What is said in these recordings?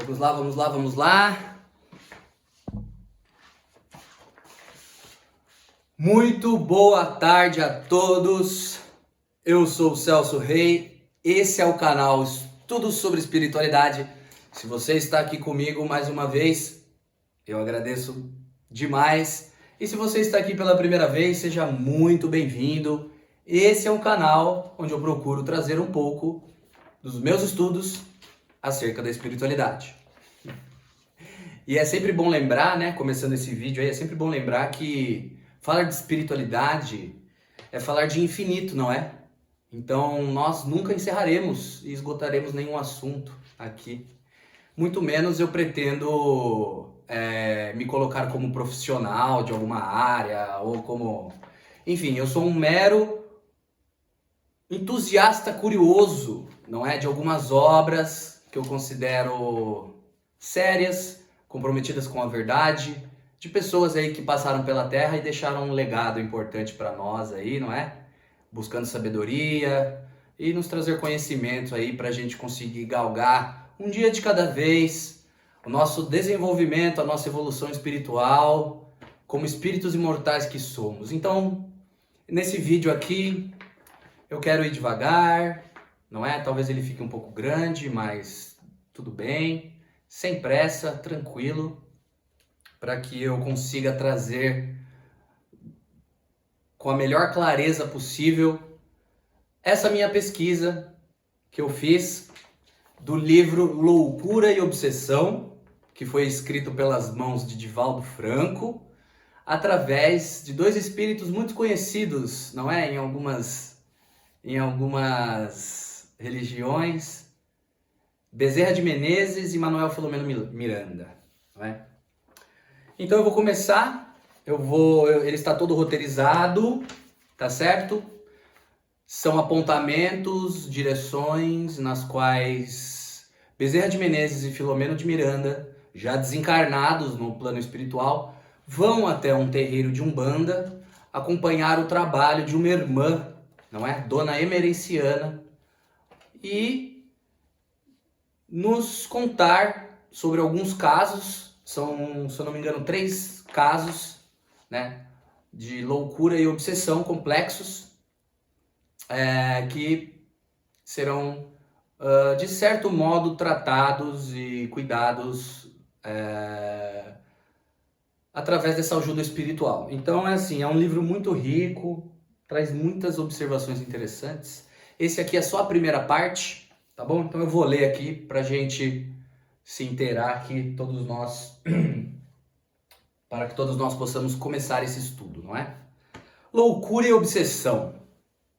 Vamos lá, vamos lá, vamos lá. Muito boa tarde a todos. Eu sou o Celso Rei. Esse é o canal Estudos sobre Espiritualidade. Se você está aqui comigo mais uma vez, eu agradeço demais. E se você está aqui pela primeira vez, seja muito bem-vindo. Esse é um canal onde eu procuro trazer um pouco dos meus estudos acerca da espiritualidade. E é sempre bom lembrar, né, começando esse vídeo aí, é sempre bom lembrar que falar de espiritualidade é falar de infinito, não é? Então nós nunca encerraremos e esgotaremos nenhum assunto aqui. Muito menos eu pretendo me colocar como profissional de alguma área ou como... Enfim, eu sou um mero entusiasta curioso, não é? De algumas obras que eu considero sérias, comprometidas com a verdade, de pessoas aí que passaram pela Terra e deixaram um legado importante para nós aí, não é? Buscando sabedoria e nos trazer conhecimento aí para a gente conseguir galgar um dia de cada vez o nosso desenvolvimento, a nossa evolução espiritual, como espíritos imortais que somos. Então, nesse vídeo aqui, eu quero ir devagar, não é? Talvez ele fique um pouco grande, mas tudo bem. Sem pressa, tranquilo, para que eu consiga trazer com a melhor clareza possível essa minha pesquisa que eu fiz do livro Loucura e Obsessão, que foi escrito pelas mãos de Divaldo Franco, através de dois espíritos muito conhecidos, não é? Em algumas religiões, Bezerra de Menezes e Manuel Filomeno Miranda, não é? Então eu vou começar, ele está todo roteirizado, tá certo? São apontamentos, direções nas quais Bezerra de Menezes e Filomeno de Miranda, já desencarnados no plano espiritual, vão até um terreiro de Umbanda acompanhar o trabalho de uma irmã, não é? Dona Emerenciana, e nos contar sobre alguns casos, são, se eu não me engano, 3 casos, né, de loucura e obsessão complexos, que serão, de certo modo, tratados e cuidados através dessa ajuda espiritual. Então, é um livro muito rico, traz muitas observações interessantes. Esse aqui é só a primeira parte, tá bom? Então eu vou ler aqui pra gente se inteirar aqui, todos nós, para que todos nós possamos começar esse estudo, não é? Loucura e Obsessão.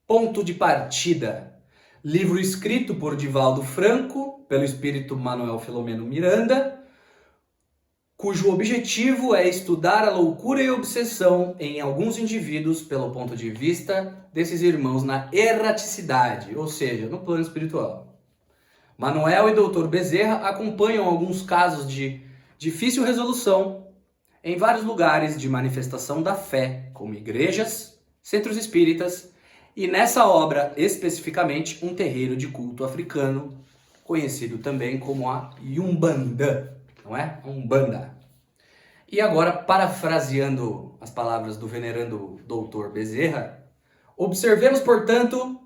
Ponto de partida. Livro escrito por Divaldo Franco, pelo espírito Manuel Filomeno Miranda, cujo objetivo é estudar a loucura e obsessão em alguns indivíduos pelo ponto de vista desses irmãos na erraticidade, ou seja, no plano espiritual. Manuel e Dr. Bezerra acompanham alguns casos de difícil resolução em vários lugares de manifestação da fé, como igrejas, centros espíritas e nessa obra, especificamente, um terreiro de culto africano, conhecido também como a Umbanda, não é? Umbanda. E agora, parafraseando as palavras do venerando Dr. Bezerra, observemos, portanto,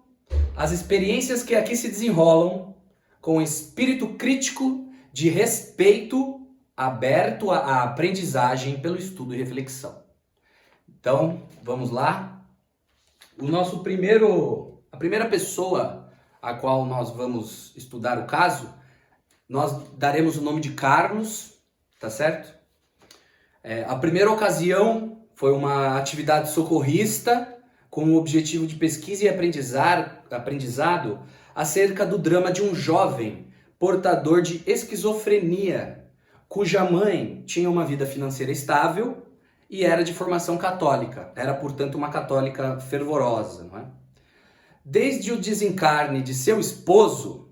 as experiências que aqui se desenrolam com espírito crítico de respeito aberto à aprendizagem pelo estudo e reflexão. Então, vamos lá. A primeira pessoa a qual nós vamos estudar o caso, nós daremos o nome de Carlos, tá certo? A primeira ocasião foi uma atividade socorrista com o objetivo de pesquisa e aprendizado acerca do drama de um jovem portador de esquizofrenia, cuja mãe tinha uma vida financeira estável e era de formação católica. Era, portanto, uma católica fervorosa, não é? Desde o desencarne de seu esposo,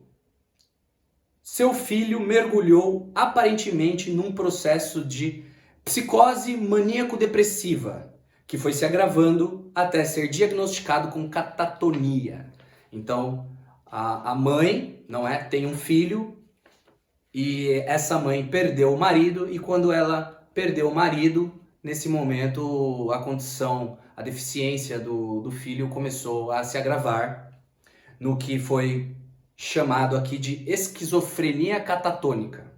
seu filho mergulhou aparentemente num processo de psicose maníaco-depressiva, que foi se agravando até ser diagnosticado com catatonia. Então, a mãe, não é, tem um filho E essa mãe perdeu o marido, e quando ela perdeu o marido, nesse momento a condição, a deficiência do filho começou a se agravar, no que foi chamado aqui de esquizofrenia catatônica.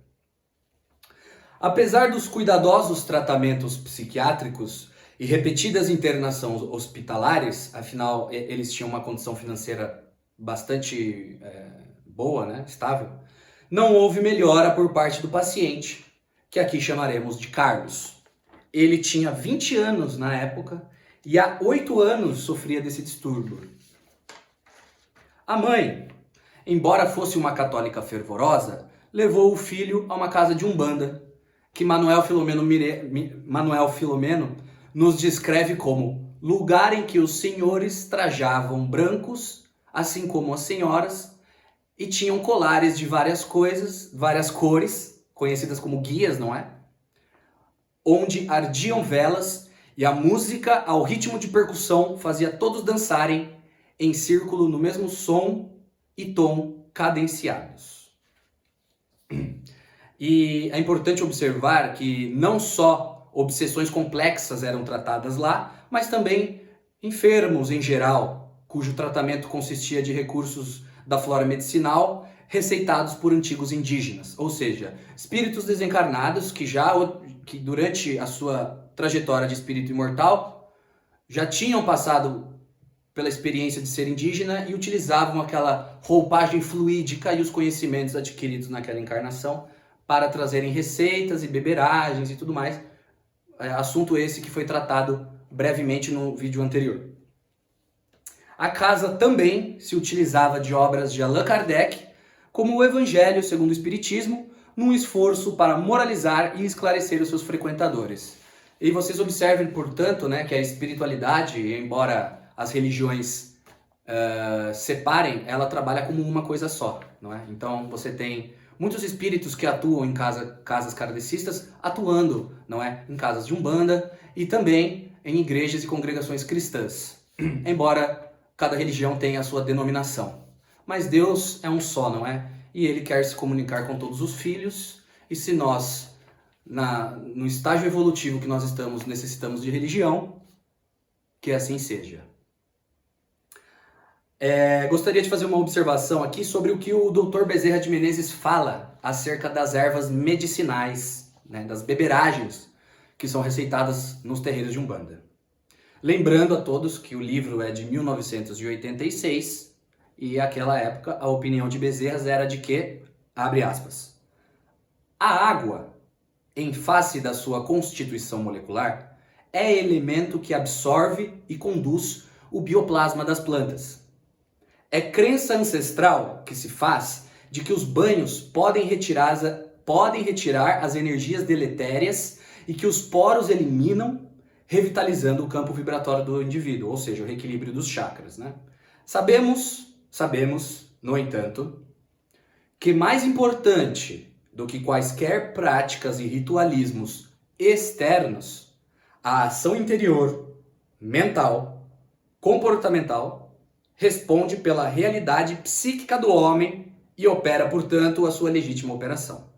Apesar dos cuidadosos tratamentos psiquiátricos e repetidas internações hospitalares, afinal eles tinham uma condição financeira bastante boa, né, estável, não houve melhora por parte do paciente, que aqui chamaremos de Carlos. Ele tinha 20 anos na época e há 8 anos sofria desse distúrbio. A mãe, embora fosse uma católica fervorosa, levou o filho a uma casa de umbanda, que Manuel Filomeno nos descreve como lugar em que os senhores trajavam brancos, assim como as senhoras, e tinham colares de várias cores, conhecidas como guias, não é? Onde ardiam velas e a música, ao ritmo de percussão, fazia todos dançarem em círculo no mesmo som e tom cadenciados. E é importante observar que não só obsessões complexas eram tratadas lá, mas também enfermos em geral, cujo tratamento consistia de recursos da flora medicinal receitados por antigos indígenas, ou seja, espíritos desencarnados que durante a sua trajetória de espírito imortal já tinham passado pela experiência de ser indígena e utilizavam aquela roupagem fluídica e os conhecimentos adquiridos naquela encarnação para trazerem receitas e beberagens e tudo mais. Assunto esse que foi tratado brevemente no vídeo anterior. A casa também se utilizava de obras de Allan Kardec, como o Evangelho segundo o Espiritismo, num esforço para moralizar e esclarecer os seus frequentadores. E vocês observem, portanto, né, que a espiritualidade, embora as religiões separem, ela trabalha como uma coisa só, não é? Então você tem muitos espíritos que atuam em casas kardecistas, atuando, não é, em casas de umbanda e também em igrejas e congregações cristãs. Embora cada religião tenha a sua denominação. Mas Deus é um só, não é? E Ele quer se comunicar com todos os filhos. E se nós, no estágio evolutivo que nós estamos, necessitamos de religião, que assim seja. Gostaria de fazer uma observação aqui sobre o que o Dr. Bezerra de Menezes fala acerca das ervas medicinais, né, das beberagens que são receitadas nos terreiros de Umbanda. Lembrando a todos que o livro é de 1986 e naquela época a opinião de Bezerra era de que, abre aspas, a água, em face da sua constituição molecular, é elemento que absorve e conduz o bioplasma das plantas. É crença ancestral que se faz de que os banhos podem retirar as energias deletérias e que os poros eliminam, revitalizando o campo vibratório do indivíduo, ou seja, o reequilíbrio dos chakras, né? Sabemos, no entanto, que mais importante do que quaisquer práticas e ritualismos externos, a ação interior, mental, comportamental, responde pela realidade psíquica do homem e opera, portanto, a sua legítima operação.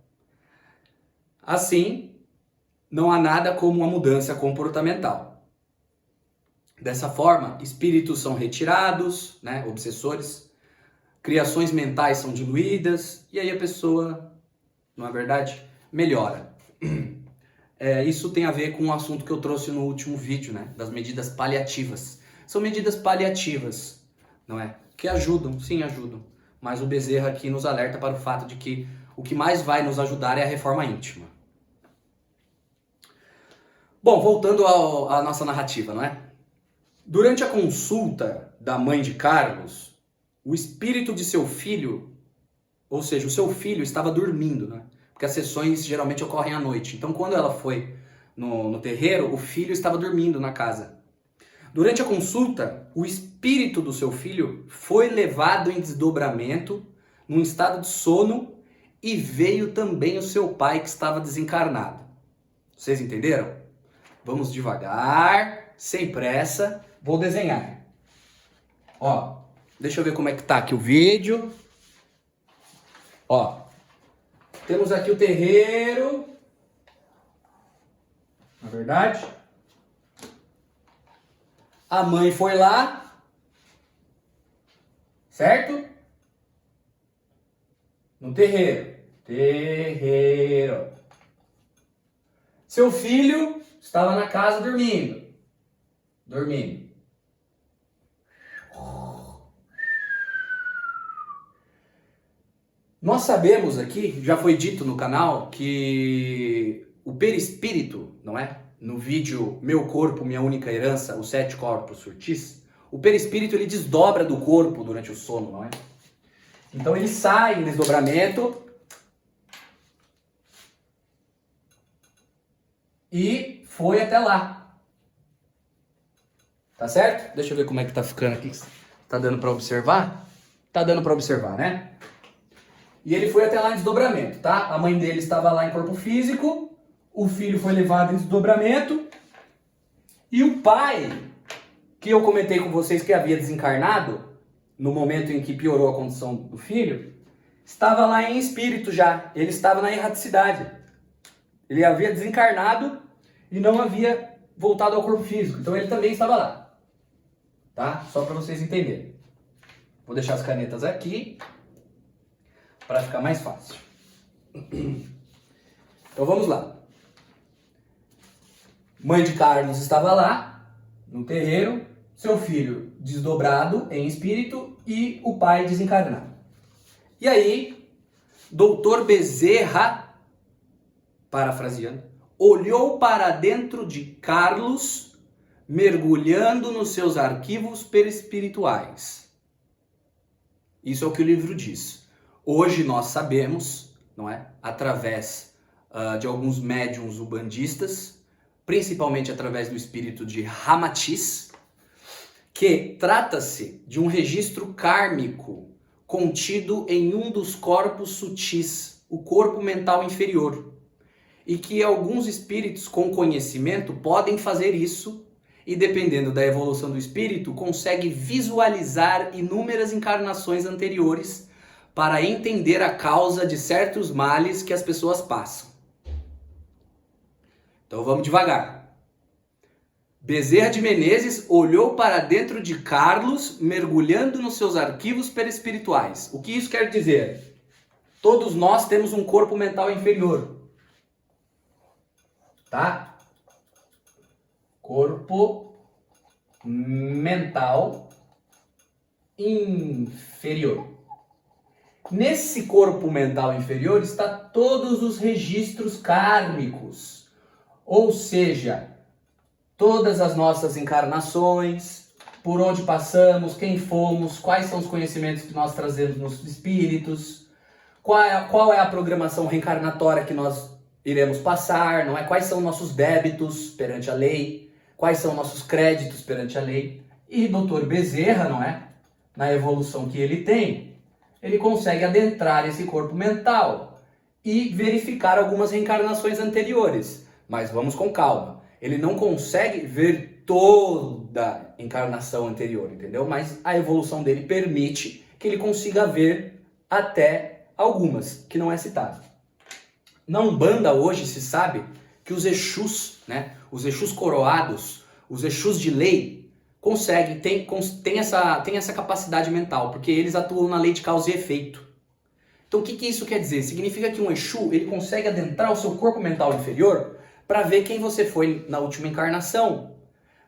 Assim, não há nada como uma mudança comportamental. Dessa forma, espíritos são retirados, né, obsessores, criações mentais são diluídas, e aí a pessoa, não é verdade, melhora. Isso tem a ver com o assunto que eu trouxe no último vídeo, né, das medidas paliativas. São medidas paliativas, não é? Que ajudam, sim, ajudam. Mas o Bezerra aqui nos alerta para o fato de que o que mais vai nos ajudar é a reforma íntima. Bom, voltando à nossa narrativa, não é? Durante a consulta da mãe de Carlos, o espírito de seu filho, ou seja, o seu filho estava dormindo, né? Porque as sessões geralmente ocorrem à noite. Então, quando ela foi no terreiro, o filho estava dormindo na casa. Durante a consulta, o espírito do seu filho foi levado em desdobramento, num estado de sono, e veio também o seu pai que estava desencarnado. Vocês entenderam? Vamos devagar, sem pressa. Vou desenhar. Ó, deixa eu ver como é que tá aqui o vídeo. Ó, Temos aqui o terreiro. Na verdade, a mãe foi lá, certo? No terreiro. Terreiro. Seu filho estava na casa dormindo. Dormindo. Nós sabemos aqui, já foi dito no canal, que o perispírito, não é? No vídeo Meu Corpo, Minha Única Herança, os 7 corpos sutis, o perispírito ele desdobra do corpo durante o sono, não é? Então ele sai em desdobramento e foi até lá. Tá certo? Deixa eu ver como é que tá ficando aqui. Tá dando para observar? Tá dando para observar, né? E ele foi até lá em desdobramento, tá? A mãe dele estava lá em corpo físico, o filho foi levado em desdobramento, e o pai, que eu comentei com vocês que havia desencarnado, no momento em que piorou a condição do filho, estava lá em espírito já, ele estava na erraticidade. Ele havia desencarnado e não havia voltado ao corpo físico, então ele também estava lá, tá? Só para vocês entenderem. Vou deixar as canetas aqui, para ficar mais fácil. Então vamos lá. Mãe de Carlos estava lá, no terreiro, seu filho desdobrado em espírito e o pai desencarnado. E aí, Doutor Bezerra, parafraseando, olhou para dentro de Carlos, mergulhando nos seus arquivos perispirituais. Isso é o que o livro diz. Hoje nós sabemos, não é, através de alguns médiuns ubandistas, principalmente através do espírito de Ramatiz, que trata-se de um registro kármico contido em um dos corpos sutis, o corpo mental inferior, e que alguns espíritos com conhecimento podem fazer isso e, dependendo da evolução do espírito, consegue visualizar inúmeras encarnações anteriores para entender a causa de certos males que as pessoas passam. Então vamos devagar. Bezerra de Menezes olhou para dentro de Carlos, mergulhando nos seus arquivos perispirituais. O que isso quer dizer? Todos nós temos um corpo mental inferior. Tá? Corpo mental inferior. Nesse corpo mental inferior está todos os registros kármicos, ou seja, todas as nossas encarnações, por onde passamos, quem fomos, quais são os conhecimentos que nós trazemos nos espíritos, qual é a programação reencarnatória que nós iremos passar, não é? Quais são nossos débitos perante a lei, quais são nossos créditos perante a lei. E Dr. Bezerra, não é? Na evolução que ele tem, ele consegue adentrar esse corpo mental e verificar algumas reencarnações anteriores. Mas vamos com calma. Ele não consegue ver toda a encarnação anterior, entendeu? Mas a evolução dele permite que ele consiga ver até algumas, que não é citado. Na Umbanda hoje se sabe que os Exus, né? Os Exus coroados, os Exus de lei, tem essa capacidade mental, porque eles atuam na lei de causa e efeito. Então o que isso quer dizer? Significa que um Exu ele consegue adentrar o seu corpo mental inferior para ver quem você foi na última encarnação,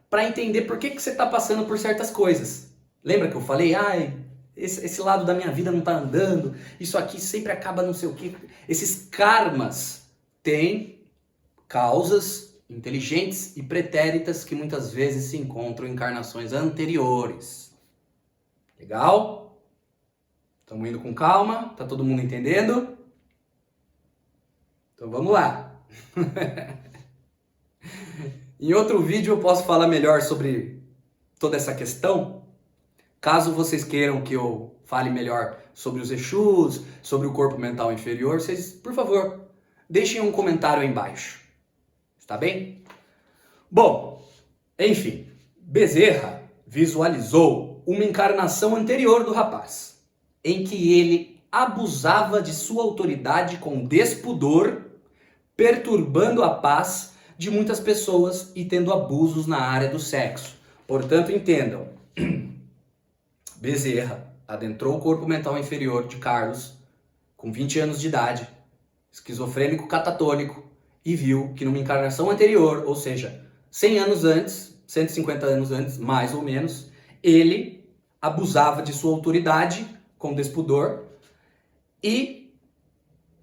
para entender por que você está passando por certas coisas. Lembra que eu falei, esse lado da minha vida não está andando, isso aqui sempre acaba não sei o quê. Esses karmas têm causas inteligentes e pretéritas que muitas vezes se encontram em encarnações anteriores. Legal? Estamos indo com calma? Tá todo mundo entendendo? Então vamos lá. Em outro vídeo eu posso falar melhor sobre toda essa questão. Caso vocês queiram que eu fale melhor sobre os Exus, sobre o corpo mental inferior, vocês, por favor, deixem um comentário aí embaixo. Tá bem? Bom, enfim, Bezerra visualizou uma encarnação anterior do rapaz, em que ele abusava de sua autoridade com despudor, perturbando a paz de muitas pessoas e tendo abusos na área do sexo. Portanto, entendam, Bezerra adentrou o corpo mental inferior de Carlos com 20 anos de idade, esquizofrênico catatônico, e viu que numa encarnação anterior, ou seja, 100 anos antes, 150 anos antes, mais ou menos, ele abusava de sua autoridade com despudor e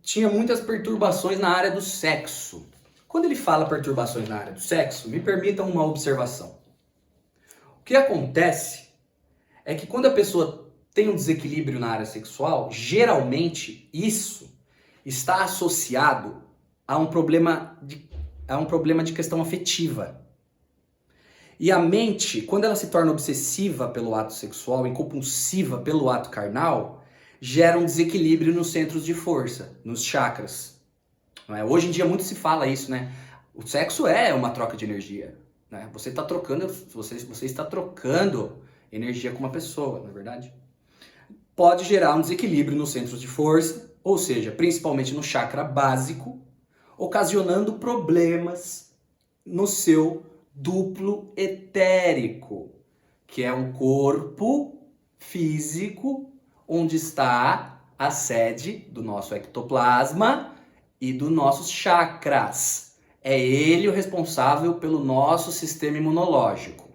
tinha muitas perturbações na área do sexo. Quando ele fala perturbações na área do sexo, me permitam uma observação. O que acontece é que quando a pessoa tem um desequilíbrio na área sexual, geralmente isso está associado a um problema de questão afetiva. E a mente, quando ela se torna obsessiva pelo ato sexual e compulsiva pelo ato carnal, gera um desequilíbrio nos centros de força, nos chakras. Não é? Hoje em dia muito se fala isso, né? O sexo é uma troca de energia. Né? Você está trocando energia com uma pessoa, não é verdade? Pode gerar um desequilíbrio nos centros de força, ou seja, principalmente no chakra básico, ocasionando problemas no seu duplo etérico, que é um corpo físico onde está a sede do nosso ectoplasma e dos nossos chakras. É ele o responsável pelo nosso sistema imunológico.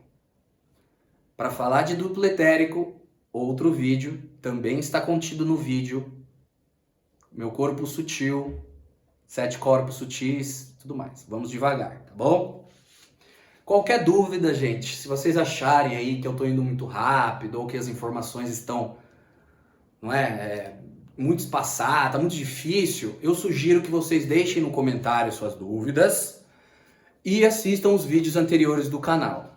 Para falar de duplo etérico, outro vídeo também está contido no vídeo Meu Corpo Sutil, 7 corpos sutis, tudo mais. Vamos devagar, tá bom? Qualquer dúvida, gente, se vocês acharem aí que eu tô indo muito rápido ou que as informações estão, muito espaçadas, tá muito difícil, eu sugiro que vocês deixem no comentário suas dúvidas e assistam os vídeos anteriores do canal,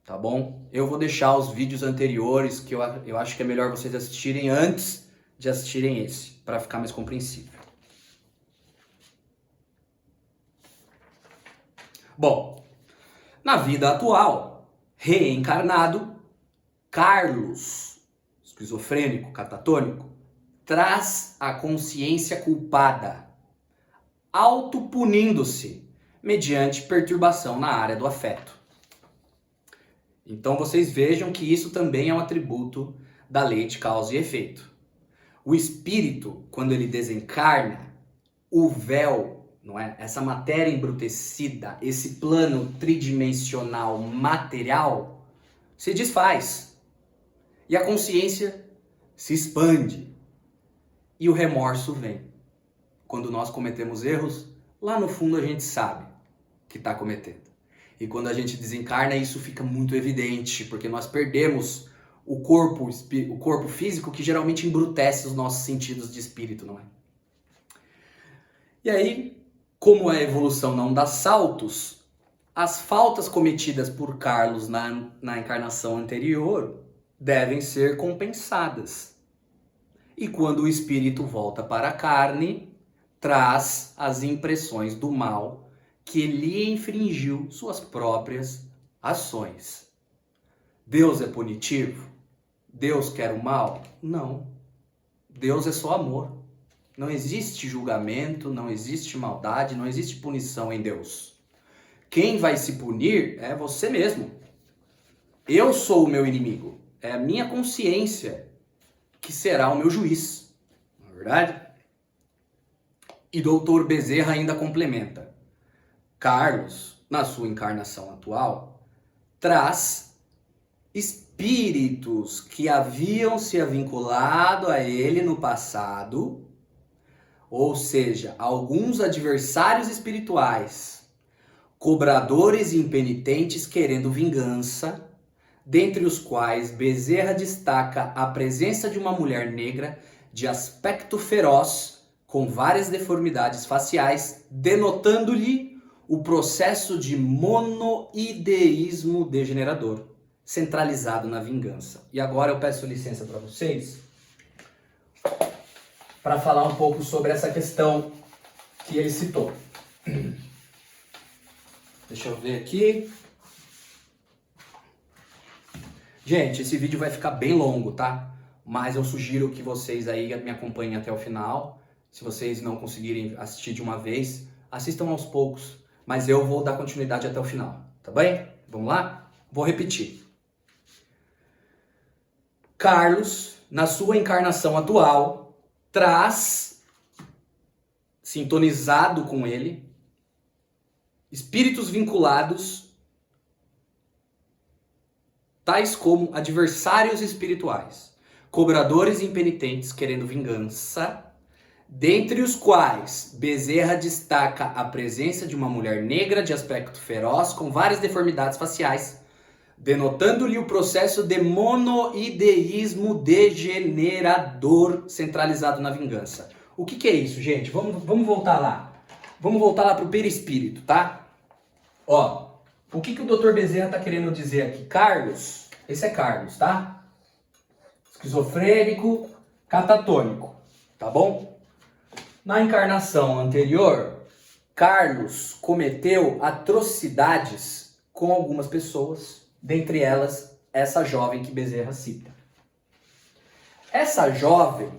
tá bom? Eu vou deixar os vídeos anteriores que eu acho que é melhor vocês assistirem antes de assistirem esse, para ficar mais compreensível. Bom, na vida atual, reencarnado, Carlos, esquizofrênico, catatônico, traz a consciência culpada, autopunindo-se mediante perturbação na área do afeto. Então vocês vejam que isso também é um atributo da lei de causa e efeito. O espírito, quando ele desencarna, o véu, não é? Essa matéria embrutecida, esse plano tridimensional material, se desfaz. E a consciência se expande. E o remorso vem. Quando nós cometemos erros, lá no fundo a gente sabe que está cometendo. E quando a gente desencarna, isso fica muito evidente, porque nós perdemos o corpo físico que geralmente embrutece os nossos sentidos de espírito, não é? E aí, como a evolução não dá saltos, as faltas cometidas por Carlos na encarnação anterior devem ser compensadas. E quando o espírito volta para a carne, traz as impressões do mal que lhe infringiu suas próprias ações. Deus é punitivo? Deus quer o mal? Não. Deus é só amor. Não existe julgamento, não existe maldade, não existe punição em Deus. Quem vai se punir é você mesmo. Eu sou o meu inimigo. É a minha consciência que será o meu juiz. Não é verdade? E Dr. Bezerra ainda complementa. Carlos, na sua encarnação atual, traz espíritos que haviam se vinculado a ele no passado, ou seja, alguns adversários espirituais, cobradores e impenitentes querendo vingança, dentre os quais Bezerra destaca a presença de uma mulher negra de aspecto feroz, com várias deformidades faciais, denotando-lhe o processo de monoideísmo degenerador, centralizado na vingança. E agora eu peço licença para vocês para falar um pouco sobre essa questão que ele citou. Deixa eu ver aqui. Gente, esse vídeo vai ficar bem longo, tá? mas eu sugiro que vocês aí me acompanhem até o final. Se vocês não conseguirem assistir de uma vez, assistam aos poucos, mas eu vou dar continuidade até o final, tá bem? Vamos lá? Vou repetir. Carlos, na sua encarnação atual, traz, sintonizado com ele, espíritos vinculados, tais como adversários espirituais, cobradores impenitentes querendo vingança, dentre os quais Bezerra destaca a presença de uma mulher negra de aspecto feroz com várias deformidades faciais, denotando-lhe o processo de monoideísmo degenerador centralizado na vingança. O que é isso, gente? Vamos voltar lá. Vamos voltar lá para o perispírito, tá? Ó, o que o Dr. Bezerra está querendo dizer aqui? Carlos, esse é Carlos, tá? Esquizofrênico, catatônico, tá bom? Na encarnação anterior, Carlos cometeu atrocidades com algumas pessoas, dentre elas essa jovem que Bezerra cita. Essa jovem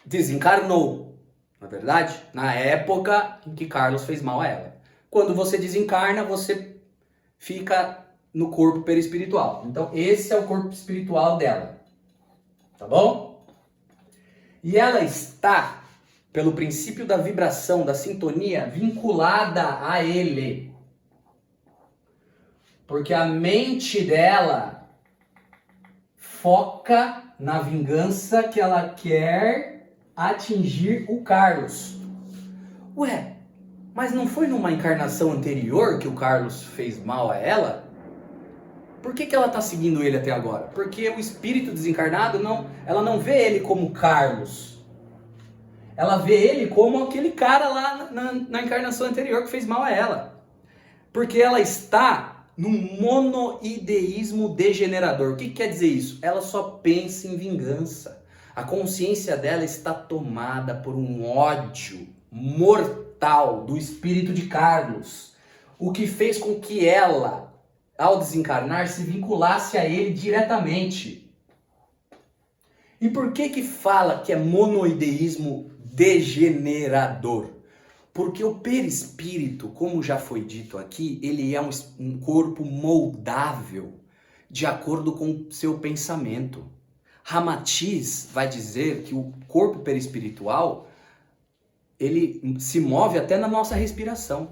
desencarnou, na verdade, na época em que Carlos fez mal a ela. Quando você desencarna, você fica no corpo perispiritual. Então, esse é o corpo espiritual dela. Tá bom? E ela está, pelo princípio da vibração, da sintonia, vinculada a ele. Porque a mente dela foca na vingança que ela quer atingir o Carlos. Ué, mas não foi numa encarnação anterior que o Carlos fez mal a ela? Por que ela está seguindo ele até agora? Porque o espírito desencarnado, ela não vê ele como Carlos. Ela vê ele como aquele cara lá na encarnação anterior que fez mal a ela. Porque ela está num monoideísmo degenerador. O que quer dizer isso? Ela só pensa em vingança. A consciência dela está tomada por um ódio mortal do espírito de Carlos. O que fez com que ela, ao desencarnar, se vinculasse a ele diretamente. E por que fala que é monoideísmo degenerador? Porque o perispírito, como já foi dito aqui, ele é um corpo moldável de acordo com seu pensamento. Ramatiz vai dizer que o corpo perispiritual, ele se move até na nossa respiração.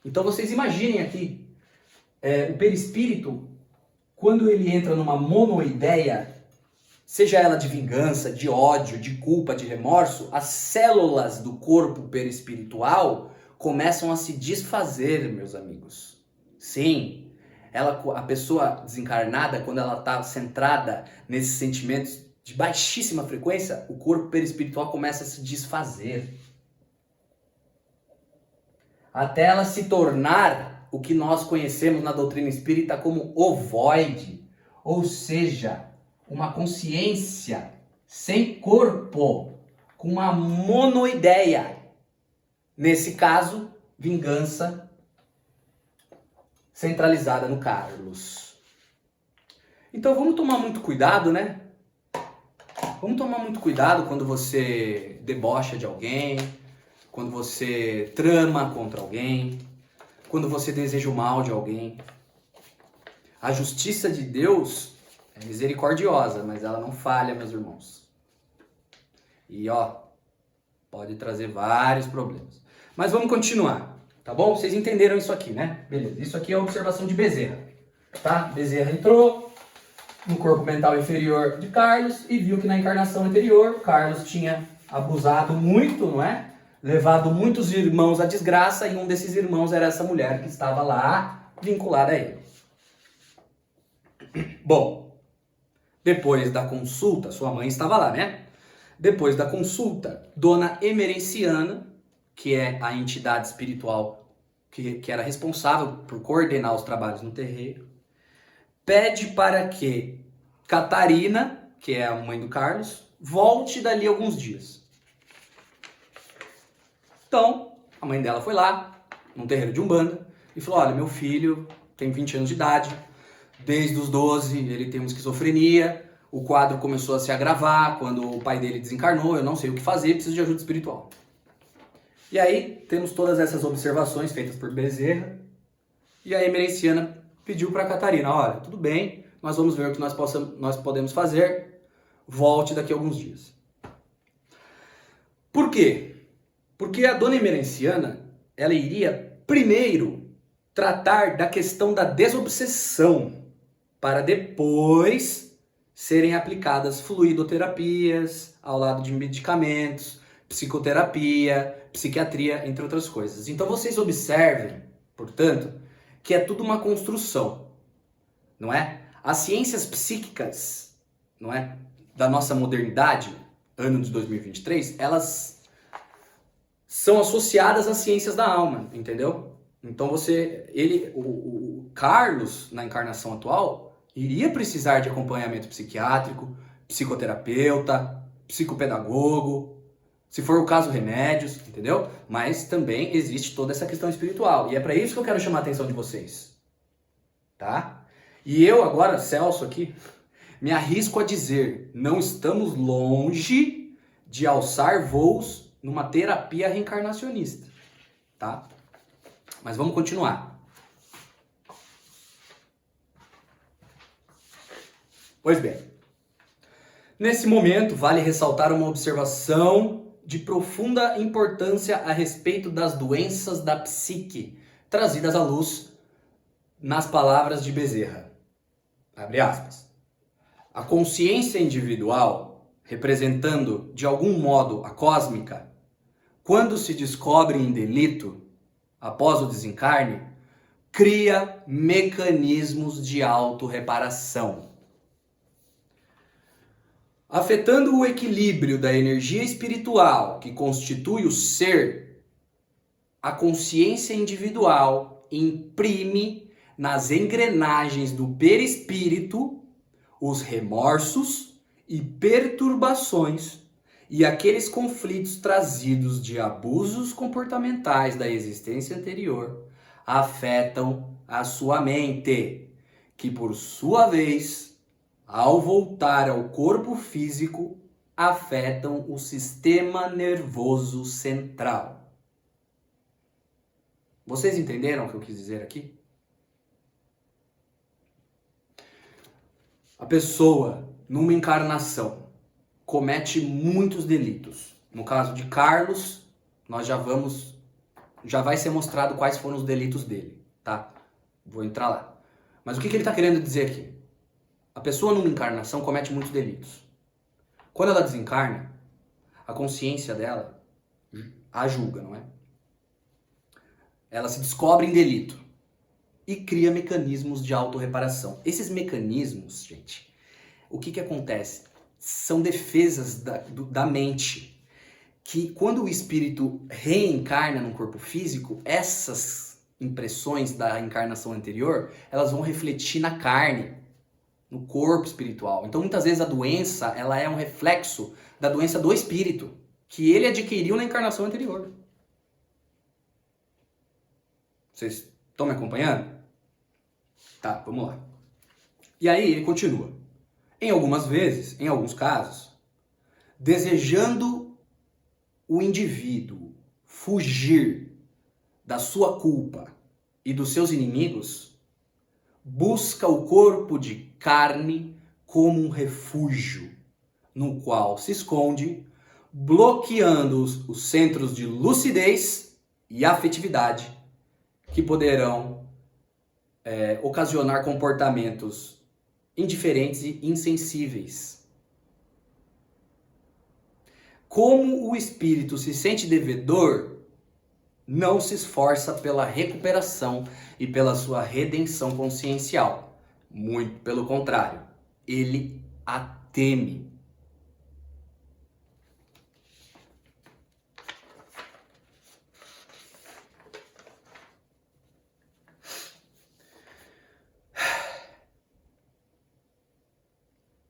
Então vocês imaginem aqui, o perispírito, quando ele entra numa monoideia, seja ela de vingança, de ódio, de culpa, de remorso, as células do corpo perispiritual começam a se desfazer, meus amigos. Sim, a pessoa desencarnada, quando ela está centrada nesses sentimentos de baixíssima frequência, o corpo perispiritual começa a se desfazer. Até ela se tornar o que nós conhecemos na doutrina espírita como ovoide, ou seja, uma consciência sem corpo, com uma monoideia. Nesse caso, vingança centralizada no Carlos. Então vamos tomar muito cuidado, né? Vamos tomar muito cuidado quando você debocha de alguém, quando você trama contra alguém, quando você deseja o mal de alguém. A justiça de Deus é misericordiosa, mas ela não falha, meus irmãos. E pode trazer vários problemas. Mas vamos continuar, tá bom? Vocês entenderam isso aqui, né? Beleza, isso aqui é a observação de Bezerra, tá? Bezerra entrou no corpo mental inferior de Carlos e viu que na encarnação anterior, Carlos tinha abusado muito, não é? Levado muitos irmãos à desgraça, e um desses irmãos era essa mulher que estava lá vinculada a ele. Bom, depois da consulta, sua mãe estava lá, né? Depois da consulta, Dona Emerenciana, que é a entidade espiritual que era responsável por coordenar os trabalhos no terreiro, pede para que Catarina, que é a mãe do Carlos, volte dali alguns dias. Então, a mãe dela foi lá, num terreiro de Umbanda, e falou: olha, meu filho tem 20 anos de idade, desde os 12 ele tem uma esquizofrenia, o quadro começou a se agravar quando o pai dele desencarnou, eu não sei o que fazer, preciso de ajuda espiritual. E aí temos todas essas observações feitas por Bezerra, e a emerenciana pediu para Catarina, olha, tudo bem, nós vamos ver o que nós podemos fazer, volte daqui a alguns dias. Por quê? Porque a dona emerenciana, ela iria primeiro tratar da questão da desobsessão, para depois serem aplicadas fluidoterapias, ao lado de medicamentos, psicoterapia, psiquiatria, entre outras coisas. Então vocês observem, portanto, que é tudo uma construção, não é? As ciências psíquicas, não é, da nossa modernidade, ano de 2023, elas são associadas às ciências da alma, entendeu? Então o Carlos, na encarnação atual, iria precisar de acompanhamento psiquiátrico, psicoterapeuta, psicopedagogo, se for o caso, remédios, entendeu? Mas também existe toda essa questão espiritual. E é para isso que eu quero chamar a atenção de vocês. Tá? E eu agora, Celso aqui, me arrisco a dizer, não estamos longe de alçar voos numa terapia reencarnacionista. Tá? Mas vamos continuar. Pois bem, nesse momento vale ressaltar uma observação de profunda importância a respeito das doenças da psique, trazidas à luz nas palavras de Bezerra. Abre aspas. A consciência individual, representando de algum modo a cósmica, quando se descobre em delito, após o desencarne, cria mecanismos de autorreparação. Afetando o equilíbrio da energia espiritual que constitui o ser, a consciência individual imprime nas engrenagens do perispírito os remorsos e perturbações e aqueles conflitos trazidos de abusos comportamentais da existência anterior afetam a sua mente, que por sua vez, ao voltar ao corpo físico, afetam o sistema nervoso central. Vocês entenderam o que eu quis dizer aqui? A pessoa, numa encarnação, comete muitos delitos. No caso de Carlos, já vai ser mostrado quais foram os delitos dele, tá? Vou entrar lá. Mas o que ele está querendo dizer aqui? A pessoa numa encarnação comete muitos delitos. Quando ela desencarna, a consciência dela a julga, não é? Ela se descobre em delito e cria mecanismos de autorreparação. Esses mecanismos, gente, o que acontece? São defesas da mente, que quando o espírito reencarna num corpo físico, essas impressões da encarnação anterior, elas vão refletir na carne, no corpo espiritual. Então, muitas vezes a doença, ela é um reflexo da doença do espírito, que ele adquiriu na encarnação anterior. Vocês estão me acompanhando? Tá, vamos lá. E aí ele continua. Em algumas vezes, em alguns casos, desejando o indivíduo fugir da sua culpa e dos seus inimigos, busca o corpo de carne como um refúgio, no qual se esconde, bloqueando os centros de lucidez e afetividade que poderão ocasionar comportamentos indiferentes e insensíveis. Como o espírito se sente devedor, não se esforça pela recuperação e pela sua redenção consciencial. Muito pelo contrário, ele a teme.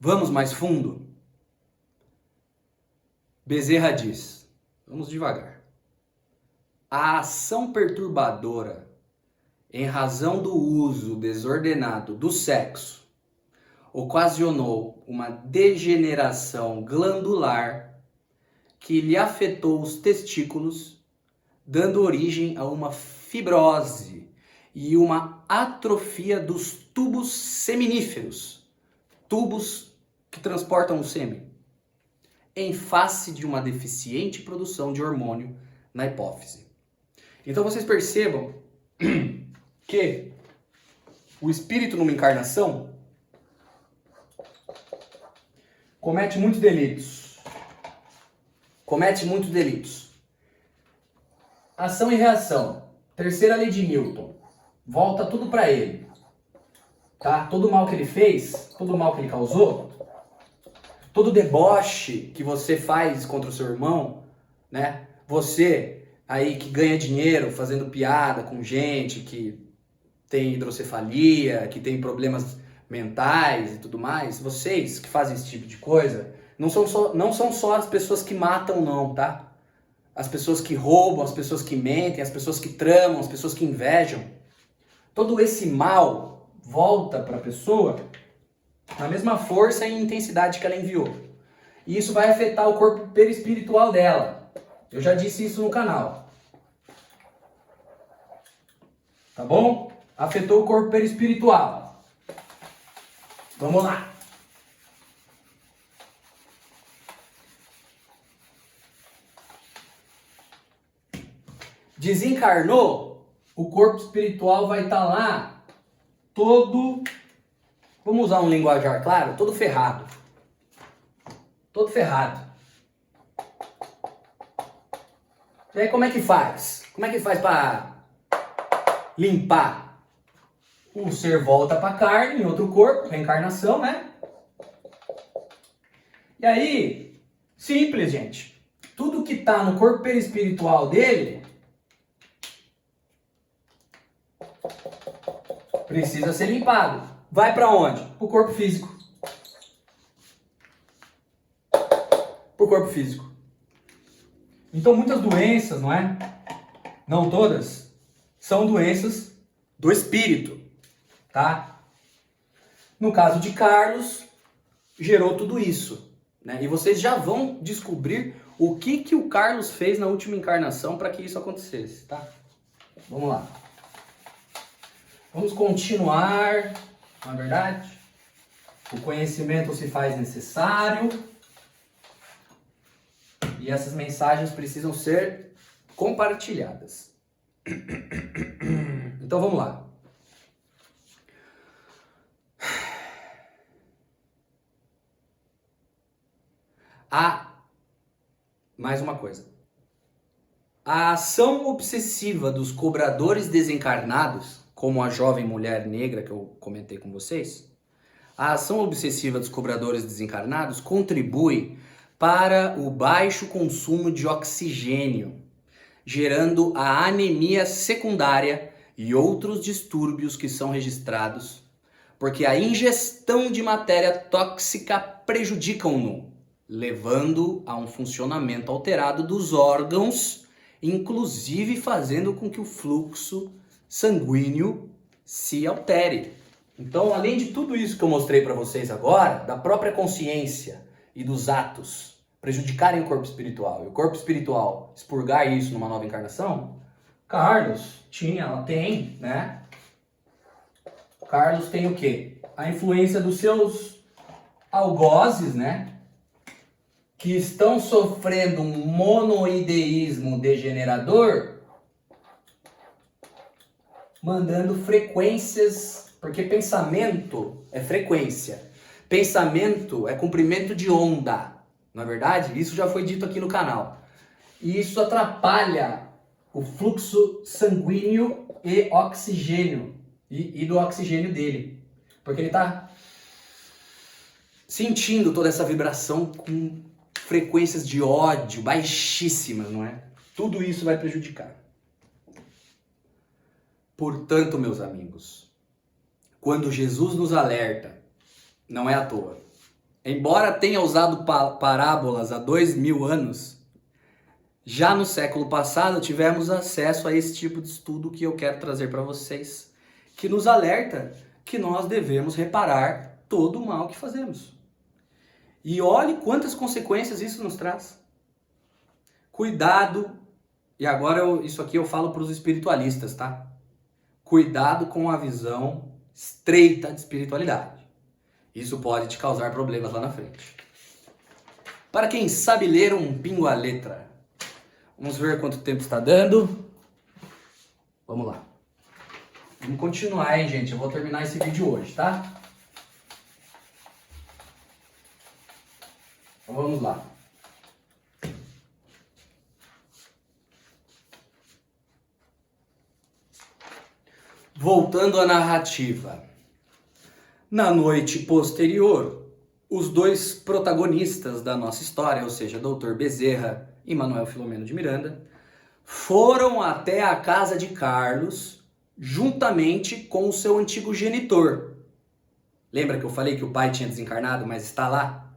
Vamos mais fundo? Bezerra diz, vamos devagar. A ação perturbadora, em razão do uso desordenado do sexo, ocasionou uma degeneração glandular que lhe afetou os testículos, dando origem a uma fibrose e uma atrofia dos tubos seminíferos, tubos que transportam o sêmen, em face de uma deficiente produção de hormônio na hipófise. Então vocês percebam que o espírito numa encarnação comete muitos delitos. Ação e reação. Terceira lei de Newton. Volta tudo para ele. Tá? Todo mal que ele fez, todo mal que ele causou, todo deboche que você faz contra o seu irmão, né? Você aí que ganha dinheiro fazendo piada com gente que tem hidrocefalia, que tem problemas mentais e tudo mais, vocês que fazem esse tipo de coisa, não são só as pessoas que matam não, tá? As pessoas que roubam, as pessoas que mentem, as pessoas que tramam, as pessoas que invejam. Todo esse mal volta para a pessoa na mesma força e intensidade que ela enviou. E isso vai afetar o corpo perispiritual dela. Eu já disse isso no canal. Tá bom? Afetou o corpo perispiritual. Vamos lá. Desencarnou, o corpo espiritual vai estar lá todo, vamos usar um linguajar claro, todo ferrado. Todo ferrado. E aí como é que faz? Como é que faz para limpar? O ser volta para a carne, em outro corpo, reencarnação, né? E aí, simples, gente. Tudo que está no corpo perispiritual dele precisa ser limpado. Vai para onde? Para o corpo físico. Para o corpo físico. Então muitas doenças, não é? Não todas, são doenças do espírito, tá? No caso de Carlos, gerou tudo isso, né? E vocês já vão descobrir o que o Carlos fez na última encarnação para que isso acontecesse, tá? Vamos lá. Vamos continuar, não é verdade? O conhecimento se faz necessário e essas mensagens precisam ser compartilhadas. Então vamos lá. Mais uma coisa. A ação obsessiva dos cobradores desencarnados, como a jovem mulher negra que eu comentei com vocês, a ação obsessiva dos cobradores desencarnados contribui para o baixo consumo de oxigênio, gerando a anemia secundária e outros distúrbios que são registrados, porque a ingestão de matéria tóxica prejudicam-no, levando a um funcionamento alterado dos órgãos, inclusive fazendo com que o fluxo sanguíneo se altere. Então, além de tudo isso que eu mostrei para vocês agora, da própria consciência e dos atos prejudicarem o corpo espiritual, e o corpo espiritual expurgar isso numa nova encarnação, Carlos tem, né? Carlos tem o quê? A influência dos seus algozes, né? Que estão sofrendo um monoideísmo degenerador, mandando frequências, porque pensamento é frequência, pensamento é comprimento de onda, não é verdade? Isso já foi dito aqui no canal. E isso atrapalha o fluxo sanguíneo e oxigênio, e do oxigênio dele, porque ele está sentindo toda essa vibração com frequências de ódio baixíssimas, não é? Tudo isso vai prejudicar. Portanto, meus amigos, quando Jesus nos alerta, não é à toa. Embora tenha usado parábolas há 2000 anos, já no século passado tivemos acesso a esse tipo de estudo que eu quero trazer para vocês, que nos alerta que nós devemos reparar todo o mal que fazemos. E olhe quantas consequências isso nos traz. Cuidado, e agora isso aqui eu falo para os espiritualistas, tá? Cuidado com a visão estreita de espiritualidade. Isso pode te causar problemas lá na frente. Para quem sabe ler um pingo a letra, vamos ver quanto tempo está dando. Vamos lá. Vamos continuar, hein, gente? Eu vou terminar esse vídeo hoje, tá? Então vamos lá. Voltando à narrativa. Na noite posterior, os dois protagonistas da nossa história, ou seja, Dr. Bezerra e Manuel Filomeno de Miranda, foram até a casa de Carlos juntamente com o seu antigo genitor. Lembra que eu falei que o pai tinha desencarnado, mas está lá?